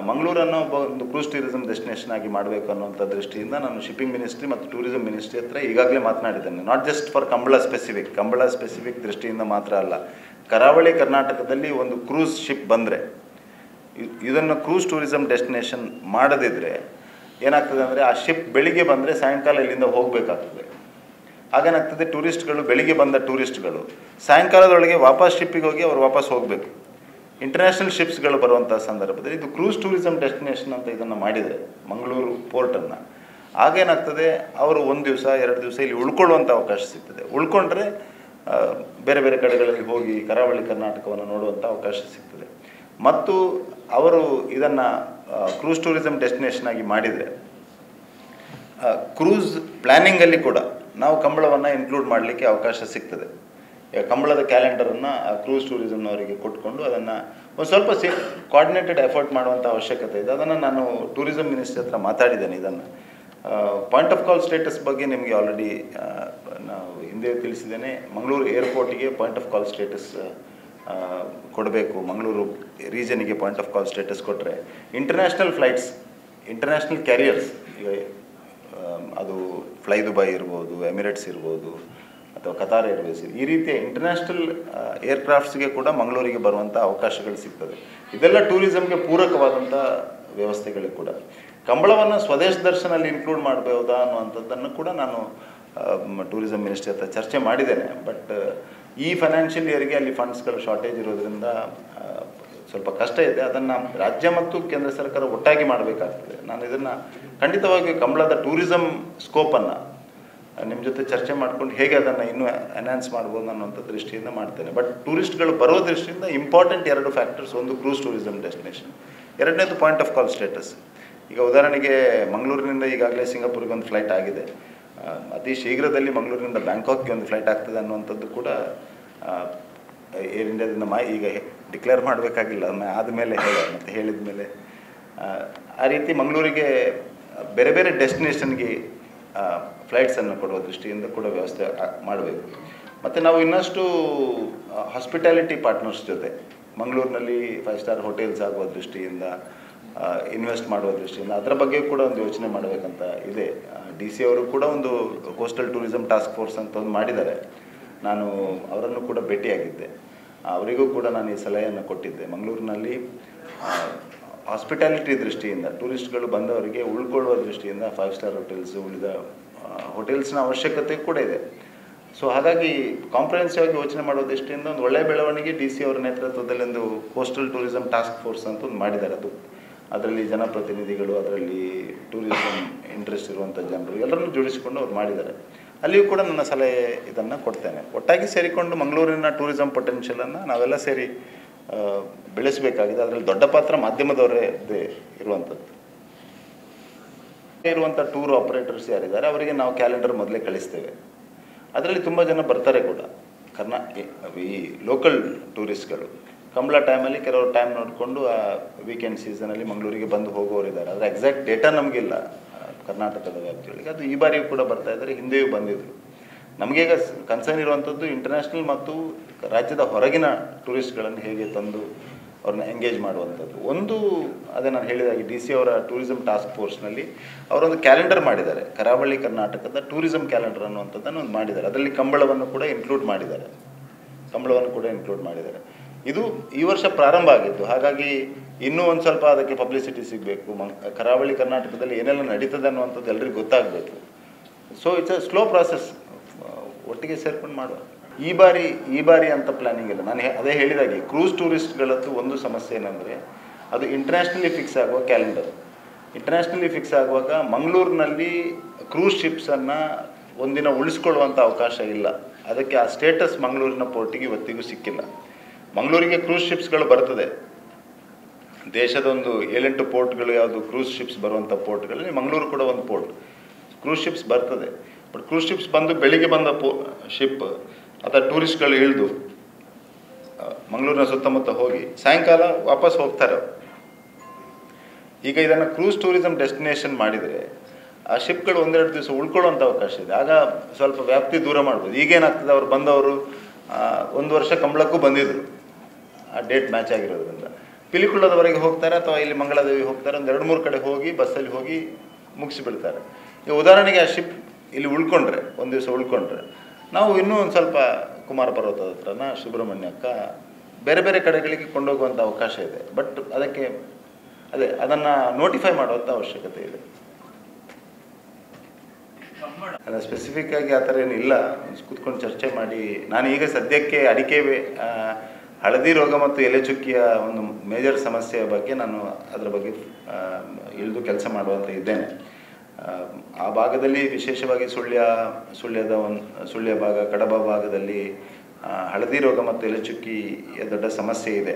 ಮಂಗಳೂರನ್ನು ಒಂದು ಕ್ರೂಸ್ ಟೂರಿಸಮ್ ಡೆಸ್ಟಿನೇಷನ್ ಆಗಿ ಮಾಡಬೇಕು ಅನ್ನುವಂಥ ದೃಷ್ಟಿಯಿಂದ ನಾನು ಶಿಪ್ಪಿಂಗ್ ಮಿನಿಸ್ಟ್ರಿ ಮತ್ತು ಟೂರಿಸಂ ಮಿನಿಸ್ಟ್ರಿ ಹತ್ರ ಈಗಾಗಲೇ ಮಾತನಾಡಿದ್ದೇನೆ. Not just for Kambala specific ದೃಷ್ಟಿಯಿಂದ ಮಾತ್ರ ಅಲ್ಲ, ಕರಾವಳಿ ಕರ್ನಾಟಕದಲ್ಲಿ ಒಂದು ಕ್ರೂಸ್ ಶಿಪ್ ಬಂದರೆ, ಇದನ್ನು ಕ್ರೂಸ್ ಟೂರಿಸಮ್ ಡೆಸ್ಟಿನೇಷನ್ ಮಾಡದಿದ್ದರೆ ಏನಾಗ್ತದೆ ಅಂದರೆ, ಆ ಶಿಪ್ ಬೆಳಿಗ್ಗೆ ಬಂದರೆ ಸಾಯಂಕಾಲ ಇಲ್ಲಿಂದ ಹೋಗಬೇಕಾಗ್ತದೆ. ಹಾಗೇನಾಗ್ತದೆ, ಟೂರಿಸ್ಟ್ಗಳು ಬೆಳಿಗ್ಗೆ ಬಂದ ಟೂರಿಸ್ಟ್ಗಳು ಸಾಯಂಕಾಲದೊಳಗೆ ವಾಪಸ್ ಶಿಪ್ಪಿಗೆ ಹೋಗಿ ಅವರು ವಾಪಸ್ ಹೋಗಬೇಕು. ಇಂಟರ್ನ್ಯಾಷನಲ್ ಶಿಪ್ಸ್ಗಳು ಬರುವಂಥ ಸಂದರ್ಭದಲ್ಲಿ ಇದು ಕ್ರೂಸ್ ಟೂರಿಸಮ್ ಡೆಸ್ಟಿನೇಷನ್ ಅಂತ ಇದನ್ನು ಮಾಡಿದರೆ ಮಂಗಳೂರು ಪೋರ್ಟನ್ನು, ಆಗೇನಾಗ್ತದೆ, ಅವರು 1 ದಿವಸ 2 ದಿವಸ ಇಲ್ಲಿ ಉಳ್ಕೊಳ್ಳುವಂಥ ಅವಕಾಶ ಸಿಗ್ತದೆ. ಉಳ್ಕೊಂಡ್ರೆ ಬೇರೆ ಬೇರೆ ಕಡೆಗಳಲ್ಲಿ ಹೋಗಿ ಕರಾವಳಿ ಕರ್ನಾಟಕವನ್ನು ನೋಡುವಂಥ ಅವಕಾಶ ಸಿಗ್ತದೆ. ಮತ್ತು ಅವರು ಇದನ್ನು ಕ್ರೂಸ್ ಟೂರಿಸಮ್ ಡೆಸ್ಟಿನೇಷನ್ ಆಗಿ ಮಾಡಿದರೆ ಕ್ರೂಸ್ ಪ್ಲ್ಯಾನಿಂಗಲ್ಲಿ ಕೂಡ ನಾವು ಕಂಬಳವನ್ನು ಇನ್ಕ್ಲೂಡ್ ಮಾಡಲಿಕ್ಕೆ ಅವಕಾಶ ಸಿಗ್ತದೆ. ಈಗ ಕಂಬಳದ ಕ್ಯಾಲೆಂಡರನ್ನು ಕ್ರೂಸ್ ಟೂರಿಸಮ್ನವರಿಗೆ ಕೊಟ್ಕೊಂಡು ಅದನ್ನು ಒಂದು ಸ್ವಲ್ಪ ಕೋಆರ್ಡಿನೇಟೆಡ್ ಎಫರ್ಟ್ ಮಾಡುವಂಥ ಅವಶ್ಯಕತೆ ಇದೆ. ಅದನ್ನು ನಾನು ಟೂರಿಸಮ್ ಮಿನಿಸ್ಟ್ರಿ ಹತ್ರ ಮಾತಾಡಿದ್ದೇನೆ. ಇದನ್ನು ಪಾಯಿಂಟ್ ಆಫ್ ಕಾಲ್ ಸ್ಟೇಟಸ್ ಬಗ್ಗೆ ನಿಮಗೆ ಆಲ್ರೆಡಿ ನಾವು ಹಿಂದೆ ತಿಳಿಸಿದ್ದೇನೆ. ಮಂಗಳೂರು ಏರ್ಪೋರ್ಟಿಗೆ ಪಾಯಿಂಟ್ ಆಫ್ ಕಾಲ್ ಸ್ಟೇಟಸ್ ಕೊಡಬೇಕು. ಮಂಗಳೂರು ರೀಜನಿಗೆ ಪಾಯಿಂಟ್ ಆಫ್ ಕಾಲ್ ಸ್ಟೇಟಸ್ ಕೊಟ್ಟರೆ ಇಂಟರ್ನ್ಯಾಷನಲ್ ಫ್ಲೈಟ್ಸ್, ಇಂಟರ್ನ್ಯಾಷನಲ್ ಕ್ಯಾರಿಯರ್ಸ್, ಈಗ ಅದು ಫ್ಲೈ ದುಬೈ ಇರ್ಬೋದು, ಎಮಿರೇಟ್ಸ್ ಇರ್ಬೋದು, ಅಥವಾ ಕತಾರ್ ಏರ್ವೇಸ್, ಈ ರೀತಿಯ ಇಂಟರ್ನ್ಯಾಷನಲ್ ಏರ್ಕ್ರಾಫ್ಟ್ಸ್ಗೆ ಕೂಡ ಮಂಗಳೂರಿಗೆ ಬರುವಂಥ ಅವಕಾಶಗಳು ಸಿಗ್ತದೆ. ಇದೆಲ್ಲ ಟೂರಿಸಮ್ಗೆ ಪೂರಕವಾದಂಥ ವ್ಯವಸ್ಥೆಗಳಿಗೆ ಕೂಡ. ಕಂಬಳವನ್ನು ಸ್ವದೇಶ ದರ್ಶನಲ್ಲಿ ಇನ್ಕ್ಲೂಡ್ ಮಾಡಬಹುದಾ ಅನ್ನುವಂಥದ್ದನ್ನು ಕೂಡ ನಾನು ಟೂರಿಸಮ್ ಮಿನಿಸ್ಟ್ರಿ ಹತ್ರ ಚರ್ಚೆ ಮಾಡಿದ್ದೇನೆ. ಬಟ್ ಈ ಫೈನಾನ್ಷಿಯಲ್ ಇಯರ್ಗೆ ಅಲ್ಲಿ ಫಂಡ್ಸ್ಗಳ ಶಾರ್ಟೇಜ್ ಇರೋದ್ರಿಂದ ಸ್ವಲ್ಪ ಕಷ್ಟ ಇದೆ. ಅದನ್ನು ರಾಜ್ಯ ಮತ್ತು ಕೇಂದ್ರ ಸರ್ಕಾರ ಒಟ್ಟಾಗಿ ಮಾಡಬೇಕಾಗ್ತದೆ. ನಾನು ಇದನ್ನು ಖಂಡಿತವಾಗಿ ಕಂಬಳದ ಟೂರಿಸಮ್ ಸ್ಕೋಪನ್ನು ನಿಮ್ಮ ಜೊತೆ ಚರ್ಚೆ ಮಾಡ್ಕೊಂಡು ಹೇಗೆ ಅದನ್ನು ಇನ್ನೂ ಎನ್ಹಾನ್ಸ್ ಮಾಡ್ಬೋದು ಅನ್ನೋಂಥ ದೃಷ್ಟಿಯಿಂದ ಮಾಡ್ತೇನೆ. ಬಟ್ ಟೂರಿಸ್ಟ್ಗಳು ಬರೋ ದೃಷ್ಟಿಯಿಂದ ಇಂಪಾರ್ಟೆಂಟ್ 2 ಫ್ಯಾಕ್ಟರ್ಸ್. ಒಂದು ಕ್ರೂಸ್ ಟೂರಿಸಮ್ ಡೆಸ್ಟಿನೇಷನ್, ಎರಡನೇದು ಪಾಯಿಂಟ್ ಆಫ್ ಕಾಲ್ ಸ್ಟೇಟಸ್. ಈಗ ಉದಾಹರಣೆಗೆ ಮಂಗಳೂರಿನಿಂದ ಈಗಾಗಲೇ ಸಿಂಗಾಪುರ್ಗೆ ಒಂದು ಫ್ಲೈಟ್ ಆಗಿದೆ. ಅತಿ ಶೀಘ್ರದಲ್ಲಿ ಮಂಗಳೂರಿನಿಂದ ಬ್ಯಾಂಕಾಕ್ಗೆ ಒಂದು ಫ್ಲೈಟ್ ಆಗ್ತದೆ ಅನ್ನುವಂಥದ್ದು ಕೂಡ ಏರ್ ಇಂಡಿಯಾದಿಂದ ಈಗ ಡಿಕ್ಲೇರ್ ಮಾಡಬೇಕಾಗಿಲ್ಲ, ಆದಮೇಲೆ ಮತ್ತು ಹೇಳಿದ ಮೇಲೆ ಆ ರೀತಿ ಮಂಗಳೂರಿಗೆ ಬೇರೆ ಬೇರೆ ಡೆಸ್ಟಿನೇಷನ್ಗೆ ಫ್ಲೈಟ್ಸನ್ನು ಕೊಡುವ ದೃಷ್ಟಿಯಿಂದ ಕೂಡ ವ್ಯವಸ್ಥೆ ಮಾಡಬೇಕು. ಮತ್ತು ನಾವು ಇನ್ನಷ್ಟು ಹಾಸ್ಪಿಟಾಲಿಟಿ ಪಾರ್ಟ್ನರ್ಸ್ ಜೊತೆ ಮಂಗಳೂರಿನಲ್ಲಿ 5 ಸ್ಟಾರ್ ಹೋಟೆಲ್ಸ್ ಆಗುವ ದೃಷ್ಟಿಯಿಂದ ಇನ್ವೆಸ್ಟ್ ಮಾಡುವ ದೃಷ್ಟಿಯಿಂದ ಅದರ ಬಗ್ಗೆ ಕೂಡ ಒಂದು ಯೋಚನೆ ಮಾಡಬೇಕಂತ ಇದೆ. DC ಅವರು ಕೂಡ ಒಂದು ಕೋಸ್ಟಲ್ ಟೂರಿಸಮ್ ಟಾಸ್ಕ್ ಫೋರ್ಸ್ ಅಂತ ಒಂದು ಮಾಡಿದ್ದಾರೆ. ನಾನು ಅವರನ್ನು ಕೂಡ ಭೇಟಿಯಾಗಿದ್ದೆ. ಅವರಿಗೂ ಕೂಡ ನಾನು ಈ ಸಲಹೆಯನ್ನು ಕೊಟ್ಟಿದ್ದೆ. ಮಂಗಳೂರಿನಲ್ಲಿ ಹಾಸ್ಪಿಟಾಲಿಟಿ ದೃಷ್ಟಿಯಿಂದ ಟೂರಿಸ್ಟ್ಗಳು ಬಂದವರಿಗೆ ಉಳ್ಕೊಳ್ಳುವ ದೃಷ್ಟಿಯಿಂದ 5 ಸ್ಟಾರ್ ಹೋಟೆಲ್ಸ್, ಉಳಿದ ಹೋಟೆಲ್ಸ್ನ ಅವಶ್ಯಕತೆ ಕೂಡ ಇದೆ. ಸೊ ಹಾಗಾಗಿ ಕಾಂಪ್ರಹೆನ್ಸಿವ್ ಆಗಿ ಯೋಚನೆ ಮಾಡೋ ದೃಷ್ಟಿಯಿಂದ ಒಂದು ಒಳ್ಳೆಯ ಬೆಳವಣಿಗೆ DC ಅವರ ನೇತೃತ್ವದಲ್ಲಿ ಒಂದು ಕೋಸ್ಟಲ್ ಟೂರಿಸಮ್ ಟಾಸ್ಕ್ ಫೋರ್ಸ್ ಅಂತ ಒಂದು ಮಾಡಿದ್ದಾರೆ. ಅದರಲ್ಲಿ ಜನಪ್ರತಿನಿಧಿಗಳು, ಅದರಲ್ಲಿ ಟೂರಿಸಮ್ ಇಂಟ್ರೆಸ್ಟ್ ಇರುವಂಥ ಜನರು ಎಲ್ಲರನ್ನೂ ಜೋಡಿಸಿಕೊಂಡು ಅವ್ರು ಮಾಡಿದ್ದಾರೆ. ಅಲ್ಲಿಯೂ ಕೂಡ ನನ್ನ ಸಲಹೆ ಇದನ್ನು ಕೊಡ್ತೇನೆ. ಒಟ್ಟಾಗಿ ಸೇರಿಕೊಂಡು ಮಂಗಳೂರಿನ ಟೂರಿಸಮ್ ಪೊಟೆನ್ಷಿಯಲನ್ನು ನಾವೆಲ್ಲ ಸೇರಿ ಬೆಳೆಸಬೇಕಾಗಿದೆ. ಅದರಲ್ಲಿ ದೊಡ್ಡ ಪಾತ್ರ ಮಾಧ್ಯಮದವರೇ ಇರುವಂಥದ್ದು. ಟೂರ್ ಆಪರೇಟರ್ಸ್ ಯಾರಿದ್ದಾರೆ ಅವರಿಗೆ ನಾವು ಕ್ಯಾಲೆಂಡರ್ ಮೊದಲೇ ಕಳಿಸ್ತೇವೆ. ಅದರಲ್ಲಿ ತುಂಬ ಜನ ಬರ್ತಾರೆ ಕೂಡ. ಈ ಲೋಕಲ್ ಟೂರಿಸ್ಟ್ಗಳು ಕಂಬಳ ಟೈಮಲ್ಲಿ ಕೆಲವರು ಟೈಮ್ ನೋಡಿಕೊಂಡು ಆ ವೀಕೆಂಡ್ ಸೀಸನಲ್ಲಿ ಮಂಗಳೂರಿಗೆ ಬಂದು ಹೋಗೋರಿದ್ದಾರೆ. ಅದರ ಎಕ್ಸಾಕ್ಟ್ ಡೇಟಾ ನಮಗಿಲ್ಲ ಕರ್ನಾಟಕದ ವ್ಯಾಪ್ತಿಯೊಳಗೆ. ಅದು ಈ ಬಾರಿಯೂ ಕೂಡ ಬರ್ತಾ ಇದ್ದಾರೆ, ಹಿಂದೆಯೂ ಬಂದಿದ್ದರು. ನಮಗೀಗ ಕನ್ಸರ್ನ್ ಇರುವಂಥದ್ದು ಇಂಟರ್ನ್ಯಾಷನಲ್ ಮತ್ತು ರಾಜ್ಯದ ಹೊರಗಿನ ಟೂರಿಸ್ಟ್ಗಳನ್ನು ಹೇಗೆ ತಂದು ಅವ್ರನ್ನ ಎಂಗೇಜ್ ಮಾಡುವಂಥದ್ದು. ಒಂದು ಅದೇ ನಾನು ಹೇಳಿದಾಗೆ DC ಅವರ ಟೂರಿಸಮ್ ಟಾಸ್ಕ್ ಫೋರ್ಸ್ನಲ್ಲಿ ಅವರೊಂದು ಕ್ಯಾಲೆಂಡರ್ ಮಾಡಿದ್ದಾರೆ. ಕರಾವಳಿ ಕರ್ನಾಟಕದ ಟೂರಿಸಮ್ ಕ್ಯಾಲೆಂಡರ್ ಅನ್ನುವಂಥದ್ದನ್ನು ಒಂದು ಮಾಡಿದ್ದಾರೆ. ಅದರಲ್ಲಿ ಕಂಬಳವನ್ನು ಕೂಡ ಇನ್ಕ್ಲೂಡ್ ಮಾಡಿದ್ದಾರೆ. ಇದು ಈ ವರ್ಷ ಪ್ರಾರಂಭ ಆಗಿದ್ದು. ಹಾಗಾಗಿ ಇನ್ನೂ ಒಂದು ಸ್ವಲ್ಪ ಅದಕ್ಕೆ ಪಬ್ಲಿಸಿಟಿ ಸಿಗಬೇಕು. ಕರಾವಳಿ ಕರ್ನಾಟಕದಲ್ಲಿ ಏನೆಲ್ಲ ನಡೀತದೆ ಅನ್ನುವಂಥದ್ದು ಎಲ್ಲರಿಗೂ ಗೊತ್ತಾಗಬೇಕು. So it's a slow process. ಒಟ್ಟಿಗೆ ಸೇರ್ಕೊಂಡು ಮಾಡುವ. ಈ ಬಾರಿ ಅಂತ ಪ್ಲ್ಯಾನಿಂಗ್ ಇಲ್ಲ. ನಾನು ಅದೇ ಹೇಳಿದಾಗೆ ಕ್ರೂಸ್ ಟೂರಿಸ್ಟ್ಗಳದ್ದು ಒಂದು ಸಮಸ್ಯೆ ಏನಂದರೆ ಅದು ಇಂಟರ್ನ್ಯಾಷನಲಿ ಫಿಕ್ಸ್ ಆಗುವ ಕ್ಯಾಲೆಂಡರ್. ಇಂಟರ್ನ್ಯಾಷನಲಿ ಫಿಕ್ಸ್ ಆಗುವಾಗ ಮಂಗಳೂರಿನಲ್ಲಿ ಕ್ರೂಸ್ ಶಿಪ್ಸನ್ನು ಒಂದಿನ ಉಳಿಸ್ಕೊಳ್ಳುವಂಥ ಅವಕಾಶ ಇಲ್ಲ. ಅದಕ್ಕೆ ಆ ಸ್ಟೇಟಸ್ ಮಂಗಳೂರಿನ ಪೋರ್ಟಿಗೆ ಇವತ್ತಿಗೂ ಸಿಕ್ಕಿಲ್ಲ. ಮಂಗಳೂರಿಗೆ ಕ್ರೂಸ್ ಶಿಪ್ಸ್ಗಳು ಬರ್ತದೆ. ದೇಶದ ಒಂದು 7-8 ಪೋರ್ಟ್ಗಳು ಯಾವುದು ಕ್ರೂಸ್ ಶಿಪ್ಸ್ ಬರುವಂಥ ಪೋರ್ಟ್ಗಳಲ್ಲಿ ಮಂಗಳೂರು ಕೂಡ ಒಂದು ಪೋರ್ಟ್. ಕ್ರೂಸ್ ಶಿಪ್ಸ್ ಬರ್ತದೆ. ಬಟ್ ಕ್ರೂಸ್ ಶಿಪ್ಸ್ ಬಂದು ಬೆಳಿಗ್ಗೆ ಬಂದ ಶಿಪ್ ಅಥವಾ ಟೂರಿಸ್ಟ್ಗಳು ಇಳಿದು ಮಂಗಳೂರಿನ ಸುತ್ತಮುತ್ತ ಹೋಗಿ ಸಾಯಂಕಾಲ ವಾಪಸ್ ಹೋಗ್ತಾರೆ. ಈಗ ಇದನ್ನು ಕ್ರೂಸ್ ಟೂರಿಸಮ್ ಡೆಸ್ಟಿನೇಷನ್ ಮಾಡಿದರೆ ಆ ಶಿಪ್ಗಳು 1-2 ದಿವಸ ಉಳ್ಕೊಳ್ಳುವಂಥ ಅವಕಾಶ ಇದೆ. ಆಗ ಸ್ವಲ್ಪ ವ್ಯಾಪ್ತಿ ದೂರ ಮಾಡ್ಬೋದು. ಈಗೇನಾಗ್ತದೆ, ಅವ್ರು ಬಂದವರು 1 ವರ್ಷ ಕಂಬಳಕ್ಕೂ ಬಂದಿದ್ದರು, ಆ ಡೇಟ್ ಮ್ಯಾಚ್ ಆಗಿರೋದ್ರಿಂದ ಪಿಲಿಕುಳದವರೆಗೆ ಹೋಗ್ತಾರೆ ಅಥವಾ ಇಲ್ಲಿ ಮಂಗಳಾದೇವಿ ಹೋಗ್ತಾರೆ. 1-2-3 ಕಡೆ ಹೋಗಿ ಬಸ್ಸಲ್ಲಿ ಹೋಗಿ ಮುಗಿಸಿಬಿಡ್ತಾರೆ. ಈಗ ಉದಾಹರಣೆಗೆ ಆ ಶಿಪ್ ಇಲ್ಲಿ ಉಳ್ಕೊಂಡ್ರೆ, 1 ದಿವಸ ಉಳ್ಕೊಂಡ್ರೆ, ನಾವು ಇನ್ನೂ ಒಂದು ಸ್ವಲ್ಪ ಕುಮಾರ ಪರ್ವತದ ಹತ್ರನ, ಸುಬ್ರಹ್ಮಣ್ಯಕ್ಕ, ಬೇರೆ ಬೇರೆ ಕಡೆಗಳಿಗೆ ಕೊಂಡೋಗುವಂಥ ಅವಕಾಶ ಇದೆ. ಬಟ್ ಅದಕ್ಕೆ ಅದನ್ನು ನೋಟಿಫೈ ಮಾಡುವಂಥ ಅವಶ್ಯಕತೆ ಇದೆ. ಅಲ್ಲ, ಸ್ಪೆಸಿಫಿಕ್ ಆಗಿ ಆ ಥರ ಏನಿಲ್ಲ. ಕೂತ್ಕೊಂಡು ಚರ್ಚೆ ಮಾಡಿ, ನಾನು ಈಗ ಸದ್ಯಕ್ಕೆ ಅಡಿಕೆ ಹಳದಿ ರೋಗ ಮತ್ತು ಎಲೆ ಚುಕ್ಕಿಯ ಒಂದು ಮೇಜರ್ ಸಮಸ್ಯೆಯ ಬಗ್ಗೆ ನಾನು ಅದರ ಬಗ್ಗೆ ಇಳಿದು ಕೆಲಸ ಮಾಡುವಂತ ಇದ್ದೇನೆ. ಆ ಭಾಗದಲ್ಲಿ ವಿಶೇಷವಾಗಿ ಸುಳ್ಯ ಭಾಗ, ಕಡಬ ಭಾಗದಲ್ಲಿ ಹಳದಿ ರೋಗ ಮತ್ತು ಎಲೆ ಚುಕ್ಕಿಯ ದೊಡ್ಡ ಸಮಸ್ಯೆ ಇದೆ.